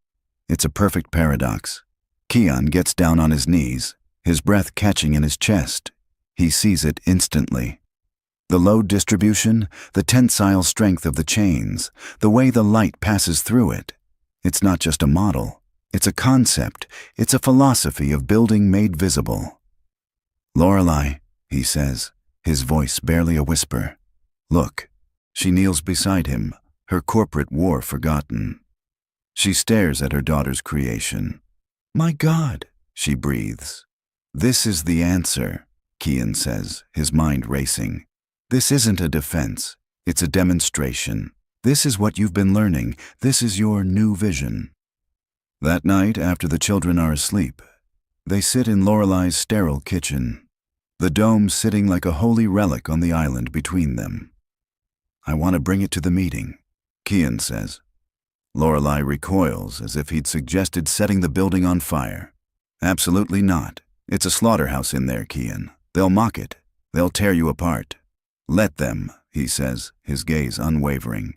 It's a perfect paradox. Kian gets down on his knees, his breath catching in his chest. He sees it instantly. The load distribution, the tensile strength of the chains, the way the light passes through it. It's not just a model. It's a concept. It's a philosophy of building made visible. "Lorelei," he says, his voice barely a whisper. "Look." She kneels beside him, her corporate war forgotten. She stares at her daughter's creation. "My God," she breathes. "This is the answer," Kian says, his mind racing. "This isn't a defense. It's a demonstration. This is what you've been learning. This is your new vision." That night, after the children are asleep, they sit in Lorelei's sterile kitchen, the dome sitting like a holy relic on the island between them. "I want to bring it to the meeting," Kian says. Lorelei recoils as if he'd suggested setting the building on fire. "Absolutely not. It's a slaughterhouse in there, Kian. They'll mock it. They'll tear you apart." "Let them," he says, his gaze unwavering.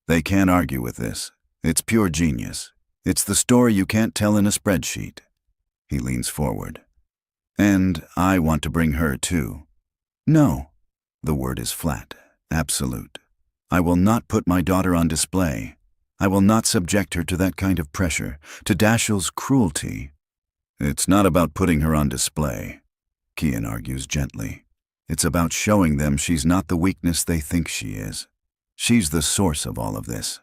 "They can't argue with this. It's pure genius. It's the story you can't tell in a spreadsheet." He leans forward. "And I want to bring her too." "No." The word is flat, absolute. "I will not put my daughter on display. I will not subject her to that kind of pressure, to Dashiell's cruelty." "It's not about putting her on display," Kian argues gently. "It's about showing them she's not the weakness they think she is. She's the source of all of this.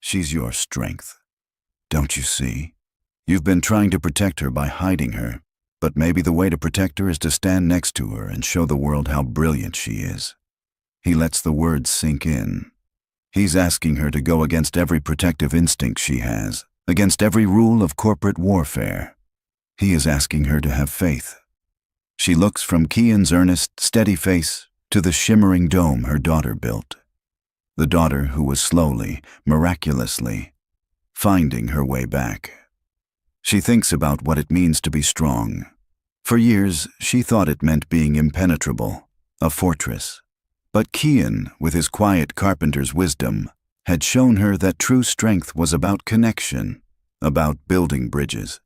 She's your strength. Don't you see? You've been trying to protect her by hiding her, but maybe the way to protect her is to stand next to her and show the world how brilliant she is." He lets the words sink in. He's asking her to go against every protective instinct she has, against every rule of corporate warfare. He is asking her to have faith. She looks from Kian's earnest, steady face to the shimmering dome her daughter built. The daughter who was slowly, miraculously, finding her way back. She thinks about what it means to be strong. For years, she thought it meant being impenetrable, a fortress. But Kian, with his quiet carpenter's wisdom, had shown her that true strength was about connection, about building bridges.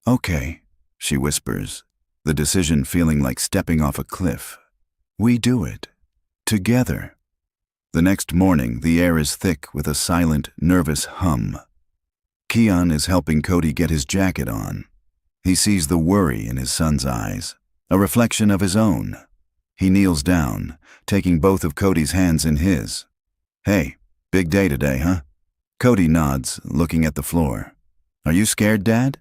"Okay," she whispers, the decision feeling like stepping off a cliff. "We do it. Together." The next morning, the air is thick with a silent, nervous hum. Kian is helping Cody get his jacket on. He sees the worry in his son's eyes, a reflection of his own. He kneels down, taking both of Cody's hands in his. "Hey, big day today, huh?" Cody nods, looking at the floor. "Are you scared, Dad?"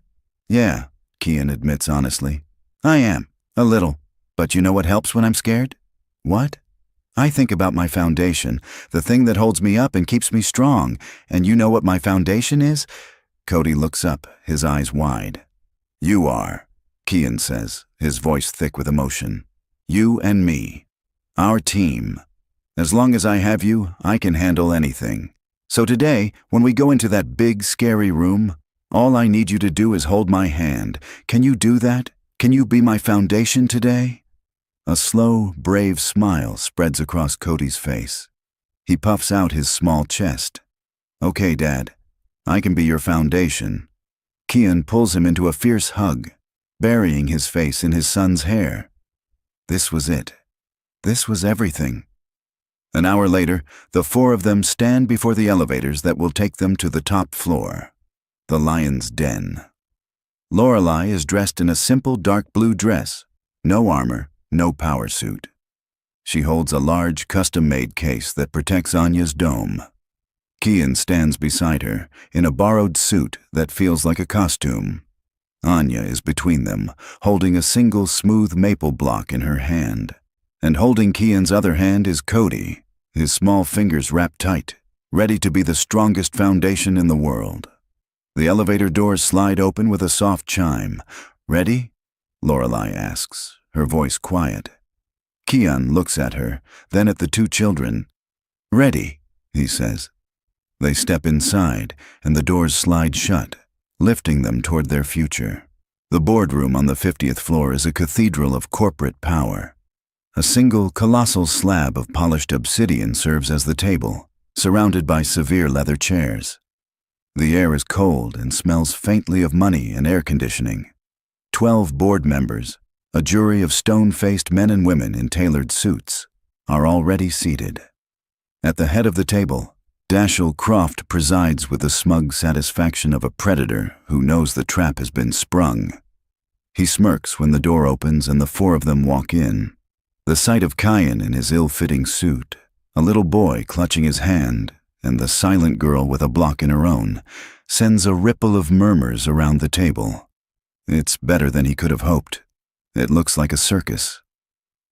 "Yeah," Kian admits honestly. "I am, a little. But you know what helps when I'm scared?" "What?" "I think about my foundation, the thing that holds me up and keeps me strong. And you know what my foundation is?" Cody looks up, his eyes wide. "You are," Kian says, his voice thick with emotion. "You and me. Our team. As long as I have you, I can handle anything. So today, when we go into that big, scary room, all I need you to do is hold my hand. Can you do that? Can you be my foundation today?" A slow, brave smile spreads across Cody's face. He puffs out his small chest. "Okay, Dad. I can be your foundation." Kian pulls him into a fierce hug, burying his face in his son's hair. This was it. This was everything. An hour later, the four of them stand before the elevators that will take them to the top floor, the Lion's Den. Lorelei is dressed in a simple dark blue dress, no armor, no power suit. She holds a large custom-made case that protects Anya's dome. Kian stands beside her, in a borrowed suit that feels like a costume. Anya is between them, holding a single smooth maple block in her hand. And holding Kian's other hand is Cody, his small fingers wrapped tight, ready to be the strongest foundation in the world. The elevator doors slide open with a soft chime. Ready? Lorelei asks, her voice quiet. Kian looks at her, then at the two children. Ready, he says. They step inside, and the doors slide shut, lifting them toward their future. The boardroom on the 50th floor is a cathedral of corporate power. A single colossal slab of polished obsidian serves as the table, surrounded by severe leather chairs. The air is cold and smells faintly of money and air conditioning. 12 board members, a jury of stone-faced men and women in tailored suits, are already seated. At the head of the table, Dashiell Croft presides with the smug satisfaction of a predator who knows the trap has been sprung. He smirks when the door opens and the four of them walk in. The sight of Kian in his ill-fitting suit, a little boy clutching his hand, and the silent girl with a block in her own, sends a ripple of murmurs around the table. It's better than he could have hoped. It looks like a circus.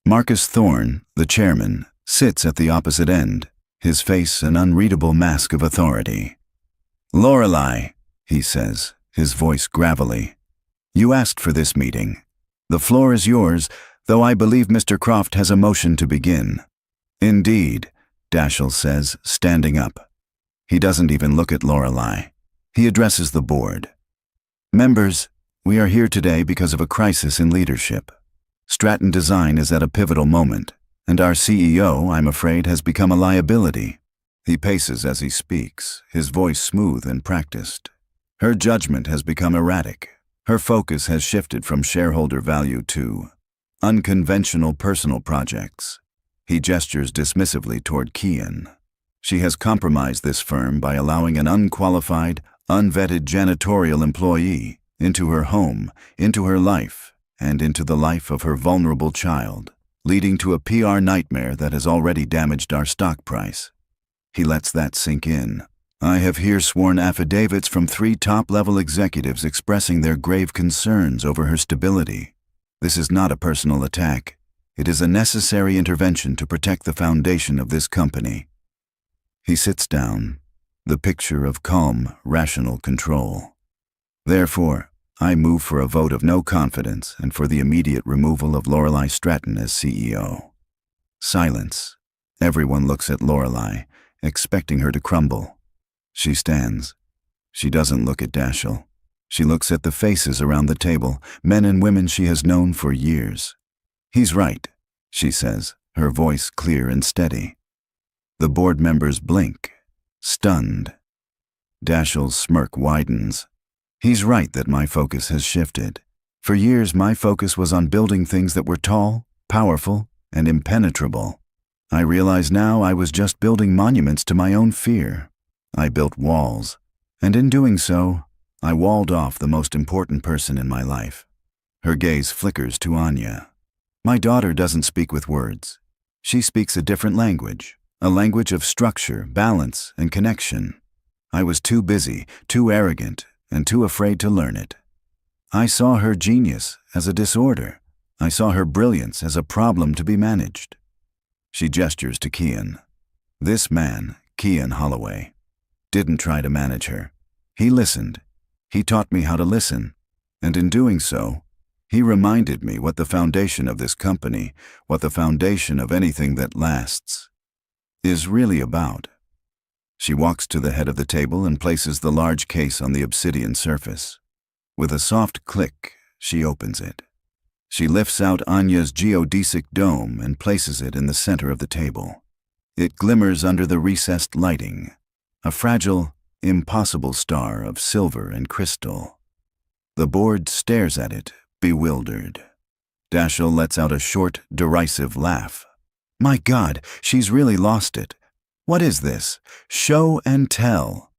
Marcus Thorne, the chairman, sits at the opposite end, his face an unreadable mask of authority. Lorelei, he says, his voice gravelly. You asked for this meeting. The floor is yours, though I believe Mr. Croft has a motion to begin. Indeed, Dashiell says, standing up. He doesn't even look at Lorelei. He addresses the board. Members, we are here today because of a crisis in leadership. Stratton Design is at a pivotal moment, and our CEO, I'm afraid, has become a liability. He paces as he speaks, his voice smooth and practiced. Her judgment has become erratic. Her focus has shifted from shareholder value to unconventional personal projects. He gestures dismissively toward Kian. She has compromised this firm by allowing an unqualified, unvetted janitorial employee into her home, into her life, and into the life of her vulnerable child, leading to a PR nightmare that has already damaged our stock price. He lets that sink in. I have here sworn affidavits from 3 top-level executives expressing their grave concerns over her stability. This is not a personal attack. It is a necessary intervention to protect the foundation of this company. He sits down, the picture of calm, rational control. Therefore, I move for a vote of no confidence and for the immediate removal of Lorelei Stratton as CEO. Silence. Everyone looks at Lorelei, expecting her to crumble. She stands. She doesn't look at Dashiell. She looks at the faces around the table, men and women she has known for years. He's right, she says, her voice clear and steady. The board members blink, stunned. Dashiell's smirk widens. He's right that my focus has shifted. For years, my focus was on building things that were tall, powerful, and impenetrable. I realize now I was just building monuments to my own fear. I built walls, and in doing so, I walled off the most important person in my life. Her gaze flickers to Anya. My daughter doesn't speak with words. She speaks a different language, a language of structure, balance, and connection. I was too busy, too arrogant, and too afraid to learn it. I saw her genius as a disorder. I saw her brilliance as a problem to be managed. She gestures to Kian. This man, Kian Holloway, didn't try to manage her. He listened. He taught me how to listen. And in doing so, he reminded me what the foundation of this company, what the foundation of anything that lasts, is really about. She walks to the head of the table and places the large case on the obsidian surface. With a soft click, she opens it. She lifts out Anya's geodesic dome and places it in the center of the table. It glimmers under the recessed lighting, a fragile, impossible star of silver and crystal. The board stares at it, bewildered. Dashiell lets out a short, derisive laugh. My God, she's really lost it. What is this? Show and tell.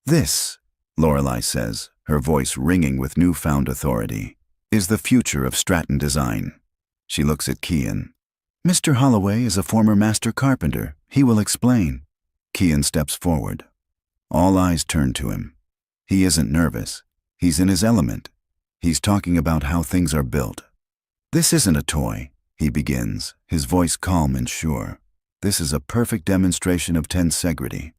This, Lorelei says, her voice ringing with newfound authority, is the future of Stratton Design. She looks at Kian. Mr. Holloway is a former master carpenter. He will explain. Kian steps forward. All eyes turn to him. He isn't nervous. He's in his element. He's talking about how things are built. This isn't a toy, he begins, his voice calm and sure. This is a perfect demonstration of tensegrity.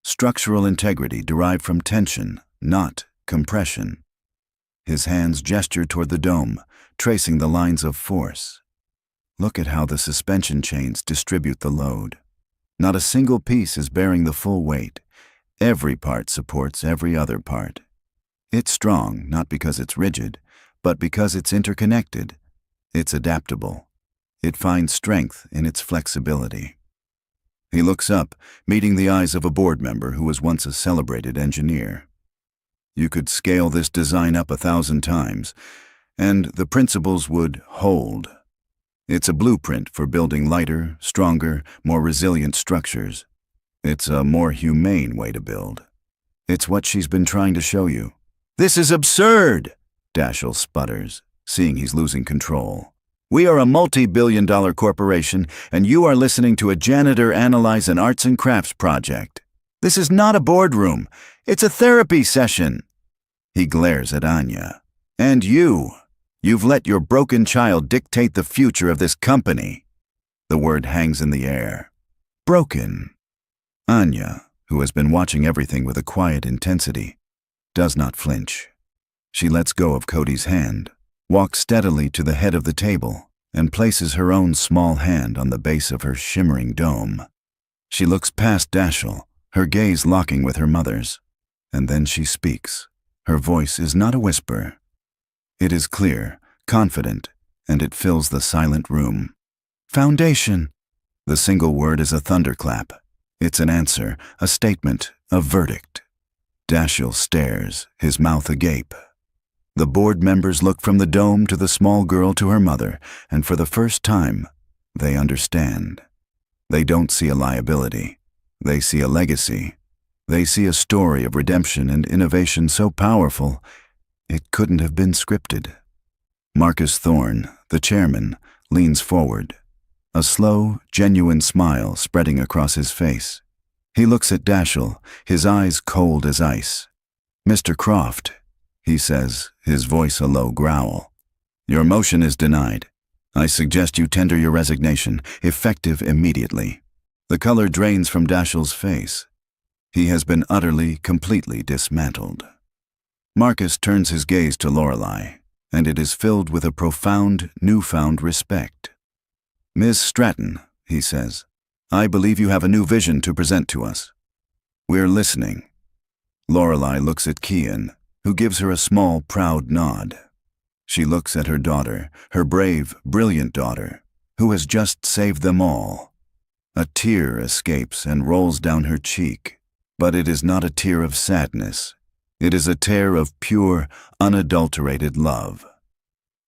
Structural integrity derived from tension, not compression. His hands gesture toward the dome, tracing the lines of force. Look at how the suspension chains distribute the load. Not a single piece is bearing the full weight. Every part supports every other part. It's strong, not because it's rigid, but because it's interconnected. It's adaptable. It finds strength in its flexibility. He looks up, meeting the eyes of a board member who was once a celebrated engineer. You could scale this design up 1,000 times, and the principles would hold. It's a blueprint for building lighter, stronger, more resilient structures. It's a more humane way to build. It's what she's been trying to show you. This is absurd, Dashiell sputters, seeing he's losing control. We are a multi-billion-dollar corporation, and you are listening to a janitor analyze an arts and crafts project. This is not a boardroom. It's a therapy session. He glares at Anya. And you've let your broken child dictate the future of this company. The word hangs in the air. Broken. Anya, who has been watching everything with a quiet intensity, does not flinch. She lets go of Cody's hand, walks steadily to the head of the table, and places her own small hand on the base of her shimmering dome. She looks past Dashiell, her gaze locking with her mother's, and then she speaks. Her voice is not a whisper. It is clear, confident, and it fills the silent room. Foundation. The single word is a thunderclap. It's an answer, a statement, a verdict. Dashiell stares, his mouth agape. The board members look from the dome to the small girl to her mother, and for the first time, they understand. They don't see a liability. They see a legacy. They see a story of redemption and innovation so powerful, it couldn't have been scripted. Marcus Thorne, the chairman, leans forward, a slow, genuine smile spreading across his face. He looks at Dashiell, his eyes cold as ice. Mr. Croft, he says, his voice a low growl. Your motion is denied. I suggest you tender your resignation, effective immediately. The color drains from Dashiell's face. He has been utterly, completely dismantled. Marcus turns his gaze to Lorelei, and it is filled with a profound, newfound respect. Ms. Stratton, he says, I believe you have a new vision to present to us. We're listening. Lorelei looks at Kian, who gives her a small, proud nod. She looks at her daughter, her brave, brilliant daughter, who has just saved them all. A tear escapes and rolls down her cheek, but it is not a tear of sadness. It is a tear of pure, unadulterated love.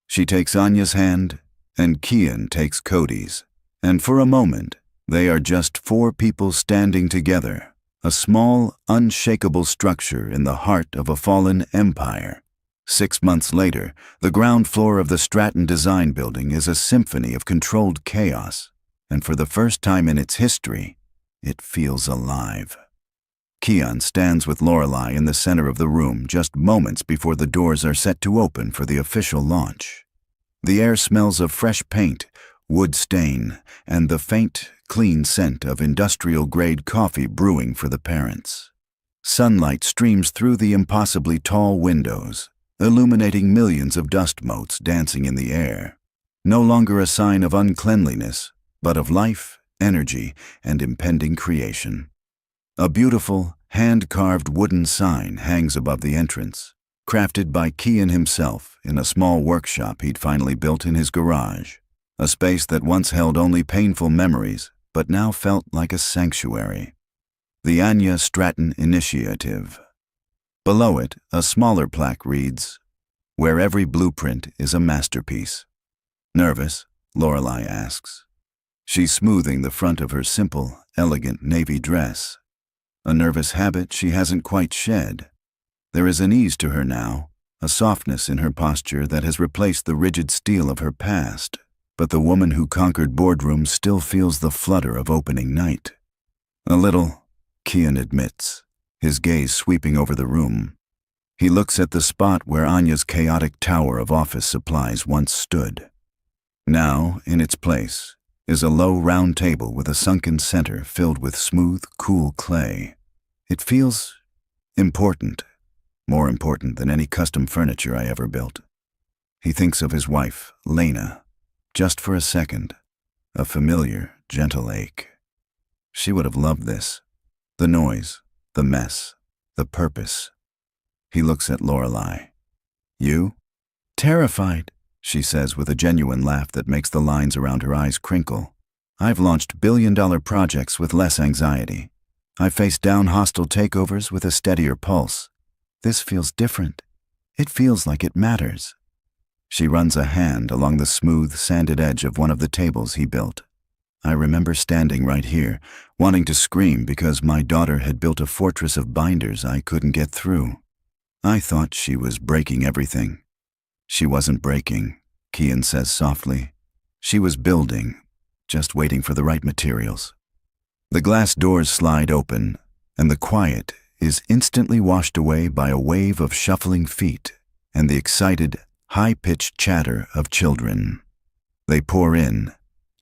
She takes Anya's hand, and Kian takes Cody's, and for a moment, they are just four people standing together, a small, unshakable structure in the heart of a fallen empire. 6 months later, the ground floor of the Stratton Design Building is a symphony of controlled chaos, and for the first time in its history, it feels alive. Kian stands with Lorelei in the center of the room just moments before the doors are set to open for the official launch. The air smells of fresh paint, wood stain, and the faint, clean scent of industrial-grade coffee brewing for the parents. Sunlight streams through the impossibly tall windows, illuminating millions of dust motes dancing in the air. No longer a sign of uncleanliness, but of life, energy, and impending creation. A beautiful, hand-carved wooden sign hangs above the entrance, crafted by Kian himself in a small workshop he'd finally built in his garage, a space that once held only painful memories, but now felt like a sanctuary. The Anya Stratton Initiative. Below it, a smaller plaque reads, Where every blueprint is a masterpiece. Nervous? Lorelei asks. She's smoothing the front of her simple, elegant navy dress. A nervous habit she hasn't quite shed. There is an ease to her now, a softness in her posture that has replaced the rigid steel of her past. But the woman who conquered boardrooms still feels the flutter of opening night. A little, Kian admits, his gaze sweeping over the room. He looks at the spot where Anya's chaotic tower of office supplies once stood. Now, in its place, is a low round table with a sunken center filled with smooth, cool clay. It feels important. more important than any custom furniture I ever built. He thinks of his wife, Lena, just for a second, a familiar, gentle ache. She would have loved this. The noise, the mess, the purpose. He looks at Lorelei. You? Terrified, she says with a genuine laugh that makes the lines around her eyes crinkle. I've launched billion-dollar projects with less anxiety. I've faced down hostile takeovers with a steadier pulse. This feels different. It feels like it matters. She runs a hand along the smooth, sanded edge of one of the tables he built. I remember standing right here, wanting to scream because my daughter had built a fortress of binders I couldn't get through. I thought she was breaking everything. She wasn't breaking, Kian says softly. She was building, just waiting for the right materials. The glass doors slide open, and the quiet is instantly washed away by a wave of shuffling feet and the excited, high-pitched chatter of children. They pour in,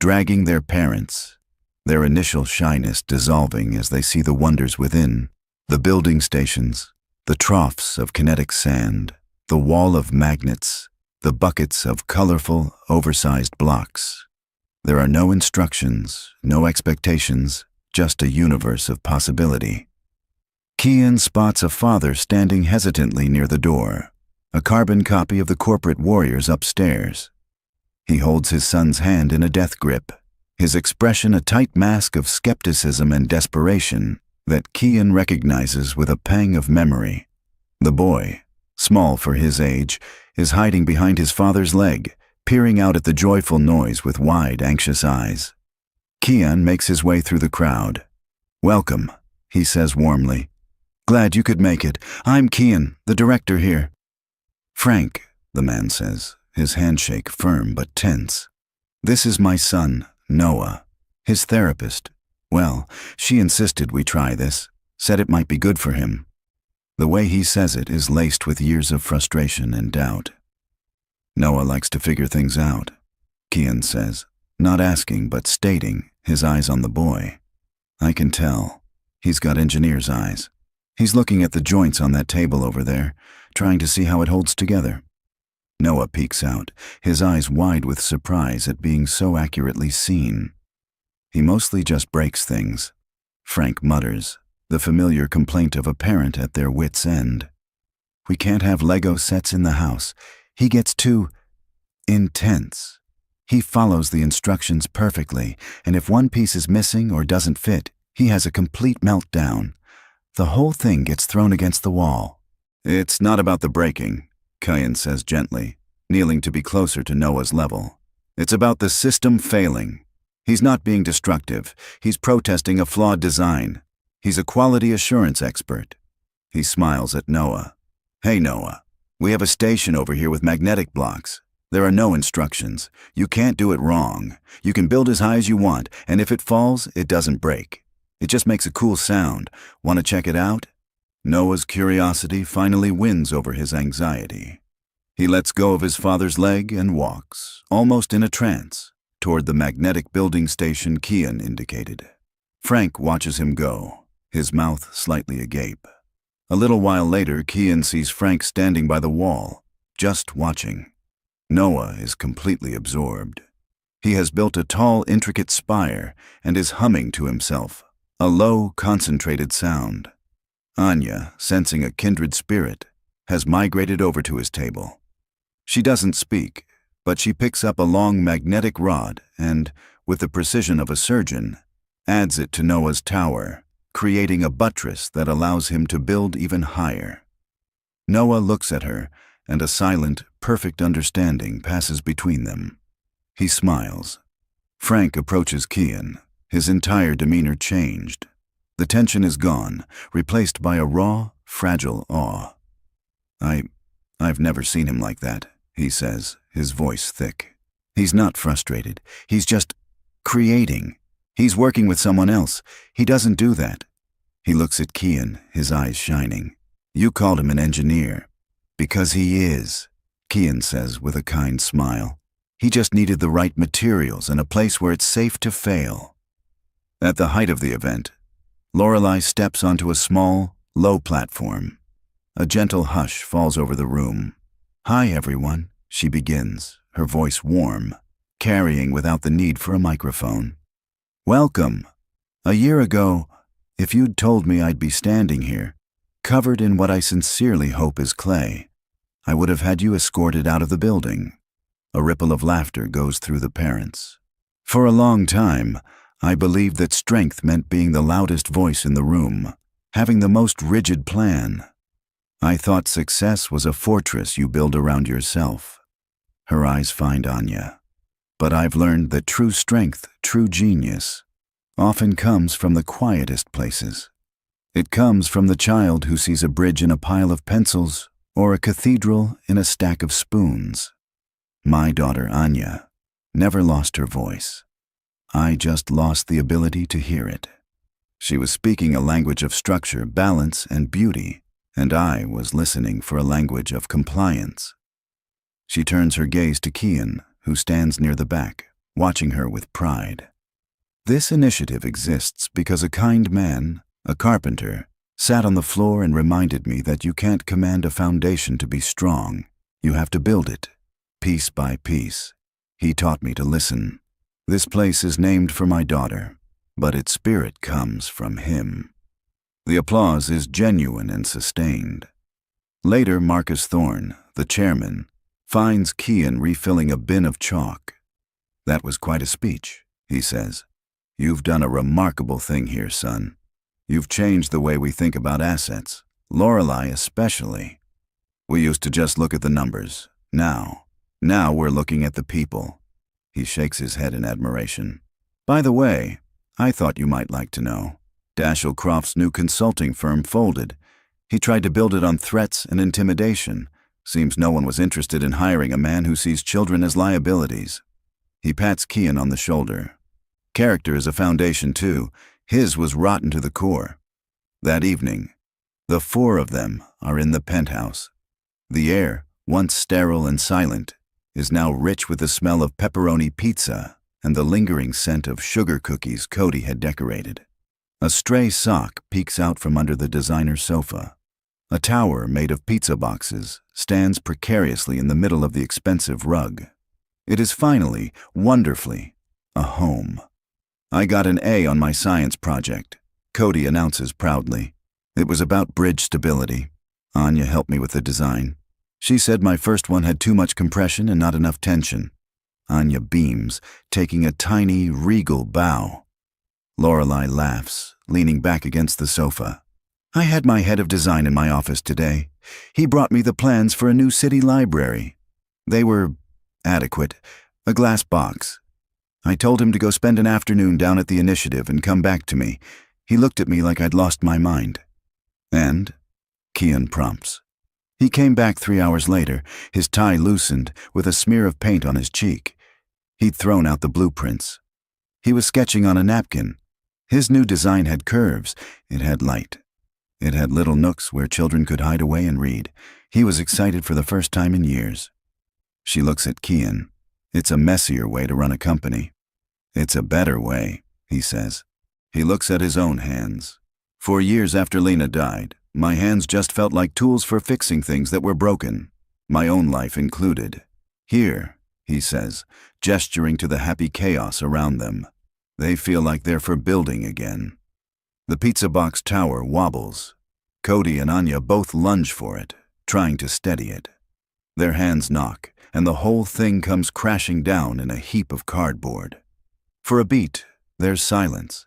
dragging their parents, their initial shyness dissolving as they see the wonders within, the building stations, the troughs of kinetic sand, the wall of magnets, the buckets of colorful, oversized blocks. There are no instructions, no expectations, just a universe of possibility. Kian spots a father standing hesitantly near the door, a carbon copy of the corporate warriors upstairs. He holds his son's hand in a death grip, his expression a tight mask of skepticism and desperation that Kian recognizes with a pang of memory. The boy, small for his age, is hiding behind his father's leg, peering out at the joyful noise with wide, anxious eyes. Kian makes his way through the crowd. Welcome, he says warmly. Glad you could make it. I'm Kian, the director here. Frank, the man says, his handshake firm but tense. This is my son, Noah, his therapist. Well, she insisted we try this, said it might be good for him. The way he says it is laced with years of frustration and doubt. Noah likes to figure things out, Kian says, not asking but stating, his eyes on the boy. I can tell. He's got engineer's eyes. He's looking at the joints on that table over there, trying to see how it holds together. Noah peeks out, his eyes wide with surprise at being so accurately seen. He mostly just breaks things, Frank mutters, the familiar complaint of a parent at their wits' end. We can't have Lego sets in the house. He gets too intense. He follows the instructions perfectly, and if one piece is missing or doesn't fit, he has a complete meltdown. The whole thing gets thrown against the wall. It's not about the breaking, Kian says gently, kneeling to be closer to Noah's level. It's about the system failing. He's not being destructive. He's protesting a flawed design. He's a quality assurance expert. He smiles at Noah. Hey, Noah, we have a station over here with magnetic blocks. There are no instructions. You can't do it wrong. You can build as high as you want, and if it falls, it doesn't break. It just makes a cool sound. Want to check it out? Noah's curiosity finally wins over his anxiety. He lets go of his father's leg and walks, almost in a trance, toward the magnetic building station Kian indicated. Frank watches him go, his mouth slightly agape. A little while later, Kian sees Frank standing by the wall, just watching. Noah is completely absorbed. He has built a tall, intricate spire and is humming to himself, a low, concentrated sound. Anya, sensing a kindred spirit, has migrated over to his table. She doesn't speak, but she picks up a long magnetic rod and, with the precision of a surgeon, adds it to Noah's tower, creating a buttress that allows him to build even higher. Noah looks at her, and a silent, perfect understanding passes between them. He smiles. Frank approaches Kian, his entire demeanor changed. The tension is gone, replaced by a raw, fragile awe. I've never seen him like that, he says, his voice thick. He's not frustrated. He's just creating. He's working with someone else. He doesn't do that. He looks at Kian, his eyes shining. You called him an engineer. Because he is, Kian says with a kind smile. He just needed the right materials and a place where it's safe to fail. At the height of the event, Lorelei steps onto a small, low platform. A gentle hush falls over the room. "Hi, everyone," she begins, her voice warm, carrying without the need for a microphone. "Welcome. A year ago, if you'd told me I'd be standing here, covered in what I sincerely hope is clay, I would have had you escorted out of the building." A ripple of laughter goes through the parents. For a long time, I believed that strength meant being the loudest voice in the room, having the most rigid plan. I thought success was a fortress you build around yourself. Her eyes find Anya. But I've learned that true strength, true genius, often comes from the quietest places. It comes from the child who sees a bridge in a pile of pencils or a cathedral in a stack of spoons. My daughter Anya never lost her voice. I just lost the ability to hear it. She was speaking a language of structure, balance, and beauty, and I was listening for a language of compliance. She turns her gaze to Kian, who stands near the back, watching her with pride. This initiative exists because a kind man, a carpenter, sat on the floor and reminded me that you can't command a foundation to be strong. You have to build it, piece by piece. He taught me to listen. This place is named for my daughter, but its spirit comes from him. The applause is genuine and sustained. Later, Marcus Thorne, the chairman, finds Kian refilling a bin of chalk. "That was quite a speech," he says. "You've done a remarkable thing here, son. You've changed the way we think about assets, Lorelei especially. We used to just look at the numbers. Now we're looking at the people." He shakes his head in admiration. "By the way, I thought you might like to know. Dashiell Croft's new consulting firm folded. He tried to build it on threats and intimidation. Seems no one was interested in hiring a man who sees children as liabilities." He pats Kian on the shoulder. "Character is a foundation too. His was rotten to the core." That evening, the four of them are in the penthouse. The air, once sterile and silent, is now rich with the smell of pepperoni pizza and the lingering scent of sugar cookies Cody had decorated. A stray sock peeks out from under the designer sofa. A tower made of pizza boxes stands precariously in the middle of the expensive rug. It is finally, wonderfully, a home. "I got an A on my science project," Cody announces proudly. "It was about bridge stability. Anya helped me with the design. She said my first one had too much compression and not enough tension." Anya beams, taking a tiny, regal bow. Lorelei laughs, leaning back against the sofa. "I had my head of design in my office today. He brought me the plans for a new city library. They were adequate, a glass box. I told him to go spend an afternoon down at the initiative and come back to me. He looked at me like I'd lost my mind." "And?" Kian prompts. "He came back 3 hours later, his tie loosened, with a smear of paint on his cheek. He'd thrown out the blueprints. He was sketching on a napkin. His new design had curves. It had light. It had little nooks where children could hide away and read. He was excited for the first time in years." She looks at Kian. "It's a messier way to run a company." "It's a better way," he says. He looks at his own hands. "For years after Lena died, my hands just felt like tools for fixing things that were broken, my own life included. Here," he says, gesturing to the happy chaos around them, "they feel like they're for building again." The pizza box tower wobbles. Cody and Anya both lunge for it, trying to steady it. Their hands knock, and the whole thing comes crashing down in a heap of cardboard. For a beat, there's silence.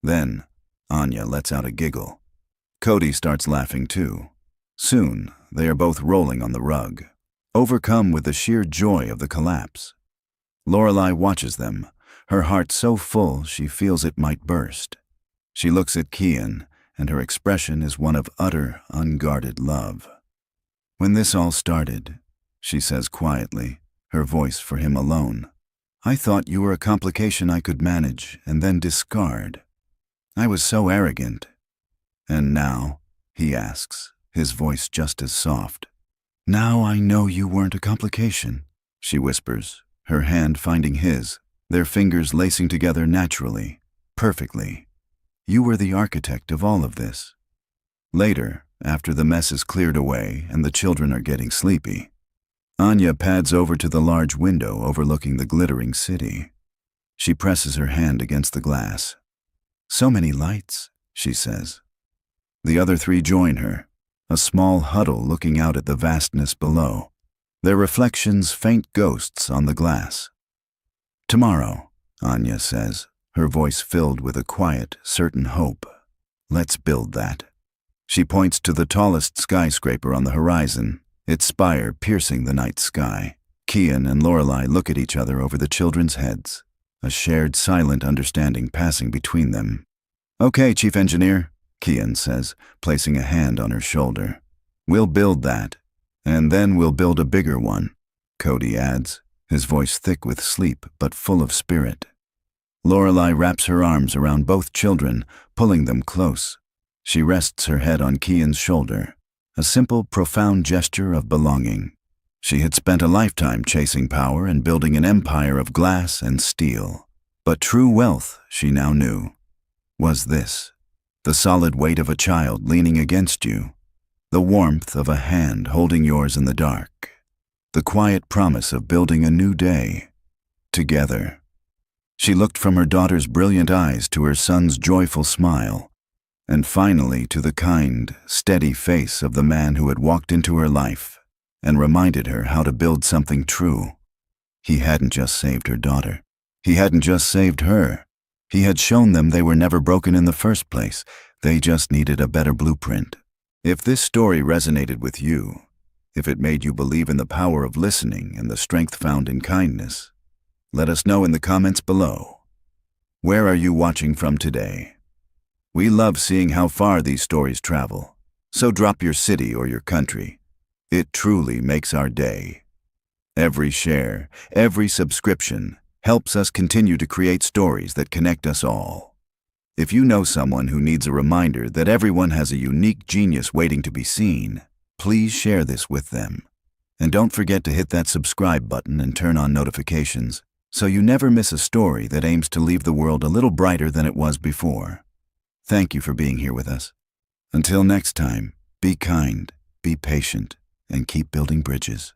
Then, Anya lets out a giggle. Cody starts laughing too. Soon, they are both rolling on the rug, overcome with the sheer joy of the collapse. Lorelei watches them, her heart so full she feels it might burst. She looks at Kian, and her expression is one of utter, unguarded love. "When this all started," she says quietly, her voice for him alone, "I thought you were a complication I could manage and then discard. I was so arrogant." "And now?" he asks, his voice just as soft. "Now I know you weren't a complication," she whispers, her hand finding his, their fingers lacing together naturally, perfectly. "You were the architect of all of this." Later, after the mess is cleared away and the children are getting sleepy. Anya pads over to the large window overlooking the glittering city. She presses her hand against the glass. "So many lights," she says. The other three join her, a small huddle looking out at the vastness below, their reflections faint ghosts on the glass. "Tomorrow," Anya says, her voice filled with a quiet, certain hope. "Let's build that." She points to the tallest skyscraper on the horizon, its spire piercing the night sky. Kian and Lorelei look at each other over the children's heads, a shared silent understanding passing between them. "Okay, Chief Engineer," Kian says, placing a hand on her shoulder. "We'll build that, and then we'll build a bigger one," Cody adds, his voice thick with sleep but full of spirit. Lorelei wraps her arms around both children, pulling them close. She rests her head on Kian's shoulder, a simple, profound gesture of belonging. She had spent a lifetime chasing power and building an empire of glass and steel. But true wealth, she now knew, was this: the solid weight of a child leaning against you, the warmth of a hand holding yours in the dark, the quiet promise of building a new day together. She looked from her daughter's brilliant eyes to her son's joyful smile, and finally to the kind, steady face of the man who had walked into her life and reminded her how to build something true. He hadn't just saved her daughter. He hadn't just saved her. He had shown them they were never broken in the first place. They just needed a better blueprint. If this story resonated with you, if it made you believe in the power of listening and the strength found in kindness, let us know in the comments below. Where are you watching from today? We love seeing how far these stories travel, so drop your city or your country. It truly makes our day. Every share, every subscription helps us continue to create stories that connect us all. If you know someone who needs a reminder that everyone has a unique genius waiting to be seen, please share this with them. And don't forget to hit that subscribe button and turn on notifications, so you never miss a story that aims to leave the world a little brighter than it was before. Thank you for being here with us. Until next time, be kind, be patient, and keep building bridges.